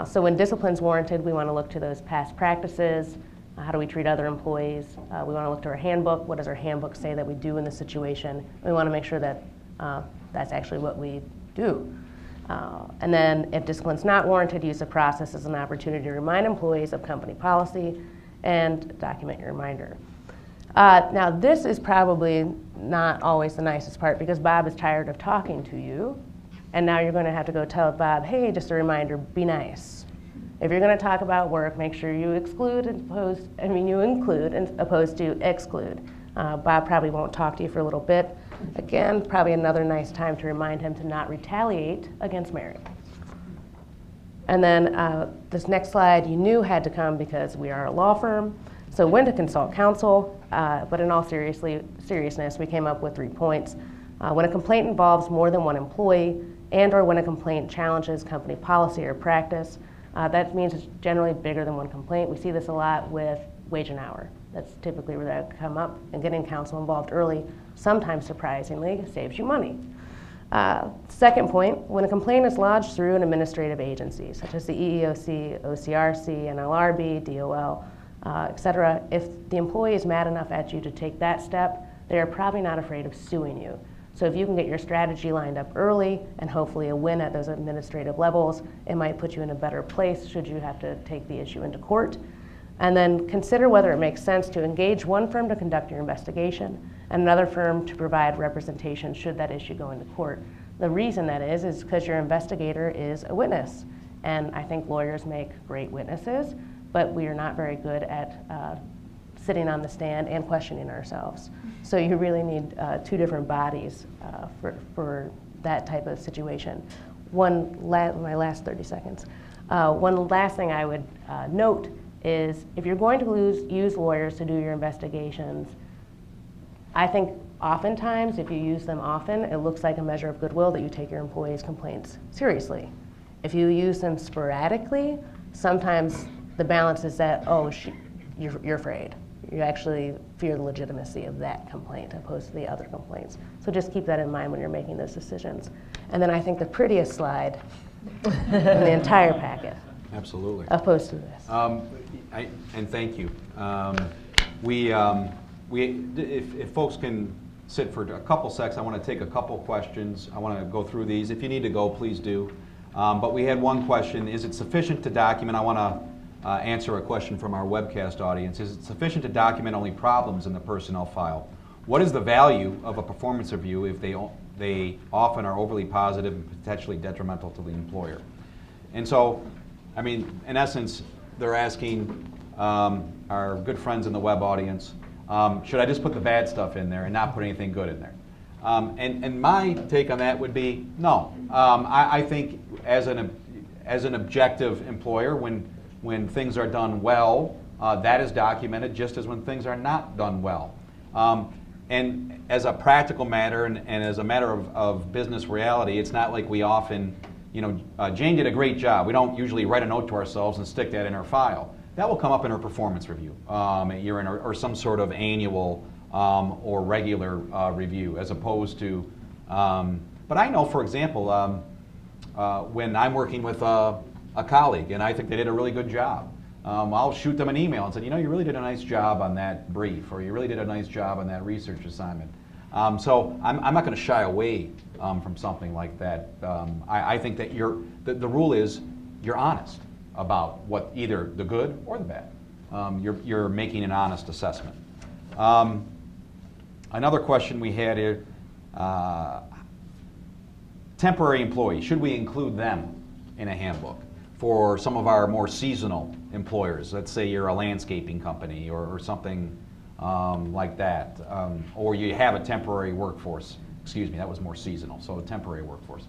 So when discipline's warranted, we want to look to those past practices. How do we treat other employees? We want to look to our handbook. What does our handbook say that we do in the situation? We want to make sure that that's actually what we do. And then if discipline's not warranted, use the process as an opportunity to remind employees of company policy and document your reminder. Now this is probably not always the nicest part, because Bob is tired of talking to you, and now you're going to have to go tell Bob, hey, just a reminder, be nice. If you're going to talk about work, make sure you include opposed to exclude. Bob probably won't talk to you for a little bit. Again, probably another nice time to remind him to not retaliate against Mary. And then this next slide you knew had to come because we are a law firm. So when to consult counsel, but in all seriousness, we came up with 3 points. When a complaint involves more than one employee, and or when a complaint challenges company policy or practice, that means it's generally bigger than one complaint. We see this a lot with wage and hour. That's typically where that come up, and getting counsel involved early, sometimes surprisingly, saves you money. Second point, when a complaint is lodged through an administrative agency, such as the EEOC, OCRC, NLRB, DOL, et cetera, if the employee is mad enough at you to take that step, they are probably not afraid of suing you. So if you can get your strategy lined up early and hopefully a win at those administrative levels, it might put you in a better place should you have to take the issue into court. And then consider whether it makes sense to engage one firm to conduct your investigation and another firm to provide representation should that issue go into court. The reason that is because your investigator is a witness. And I think lawyers make great witnesses, but we are not very good at sitting on the stand and questioning ourselves. So you really need two different bodies for that type of situation. My last 30 seconds. One last thing I would note is if you're going to use lawyers to do your investigations, I think oftentimes if you use them often, it looks like a measure of goodwill that you take your employees' complaints seriously. If you use them sporadically, sometimes the balance is that, oh, you're afraid. You actually fear the legitimacy of that complaint opposed to the other complaints. So just keep that in mind when you're making those decisions. And then I think the prettiest slide in the entire packet, Absolutely. opposed to this. And thank you. If folks can sit for a couple seconds, I want to take a couple questions. I want to go through these. If you need to go, please do. But we had one question: is it sufficient to document? I want to answer a question from our webcast audience. Is it sufficient to document only problems in the personnel file? What is the value of a performance review if they often are overly positive and potentially detrimental to the employer? And so, I mean, in essence, they're asking our good friends in the web audience, should I just put the bad stuff in there and not put anything good in there? And my take on that would be no. I think as an objective employer, when things are done well, that is documented just as when things are not done well. And as a practical matter and as a matter of business reality, it's not like we often, Jane did a great job. We don't usually write a note to ourselves and stick that in our file. That will come up in our performance review or some sort of annual or regular review, as opposed to, but I know, for example, when I'm working with a colleague and I think they did a really good job, I'll shoot them an email and say, you really did a nice job on that brief, or you really did a nice job on that research assignment. So I'm not going to shy away from something like that. I think that the rule is you're honest about what either the good or the bad. You're making an honest assessment. Another question we had here, temporary employees, should we include them in a handbook for some of our more seasonal employers? Let's say you're a landscaping company or something like that, or you have a temporary workforce. Excuse me, that was more seasonal, so a temporary workforce.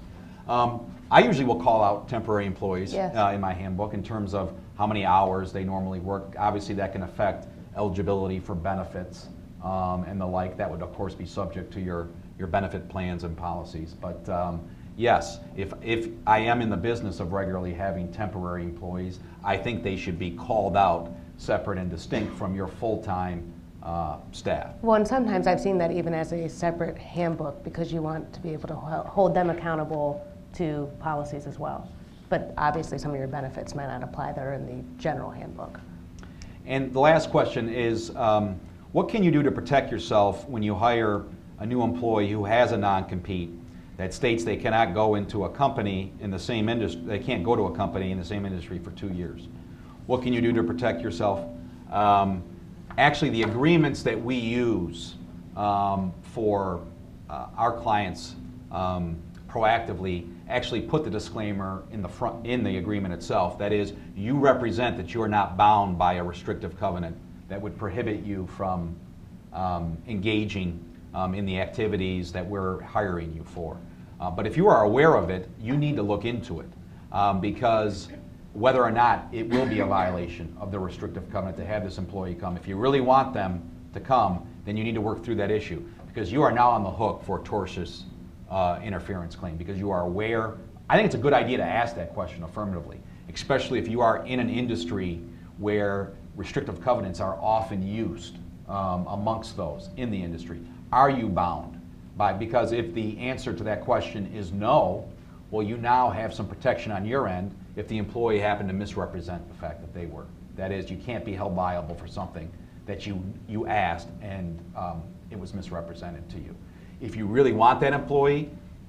I usually will call out temporary employees in my handbook in terms of how many hours they normally work. Obviously that can affect eligibility for benefits and the like. That would of course be subject to your benefit plans and policies. But yes, if I am in the business of regularly having temporary employees, I think they should be called out separate and distinct from your full-time staff. Well, and sometimes I've seen that even as a separate handbook because you want to be able to hold them accountable to policies as well. But obviously some of your benefits might not apply that are in the general handbook. And the last question is, what can you do to protect yourself when you hire a new employee who has a non-compete that states they cannot go into a company in the same industry, they can't go to a company in the same industry for 2 years? What can you do to protect yourself? Actually, the agreements that we use for our clients proactively actually put the disclaimer in the agreement itself. That is, you represent that you are not bound by a restrictive covenant that would prohibit you from engaging in the activities that we're hiring you for. But if you are aware of it, you need to look into it because whether or not it will be a violation of the restrictive covenant to have this employee come. If you really want them to come, then you need to work through that issue because you are now on the hook for a tortious interference claim because you are aware. I think it's a good idea to ask that question affirmatively, especially if you are in an industry where restrictive covenants are often used amongst those in the industry. Are you bound by, because if the answer to that question is no, well, you now have some protection on your end if the employee happened to misrepresent the fact that they were. That is, you can't be held liable for something that you asked and it was misrepresented to you. If you really want that employee,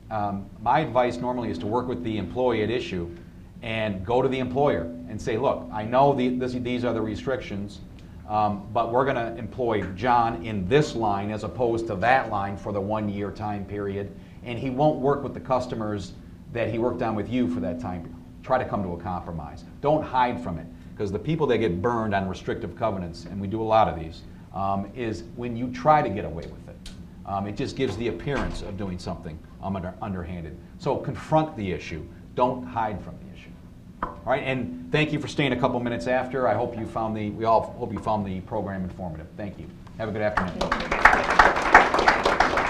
my advice normally is to work with the employee at issue and go to the employer and say, look, I know these are the restrictions, but we're going to employ John in this line as opposed to that line for the 1 year time period, and he won't work with the customers that he worked on with you for that time period. try to come to a compromise. Don't hide from it, because the people that get burned on restrictive covenants, and we do a lot of these, is when you try to get away with it. It just gives the appearance of doing something underhanded. So confront the issue. Don't hide from the issue. All right, and thank you for staying a couple minutes after. I hope you found we all hope you found the program informative. Thank you. Have a good afternoon.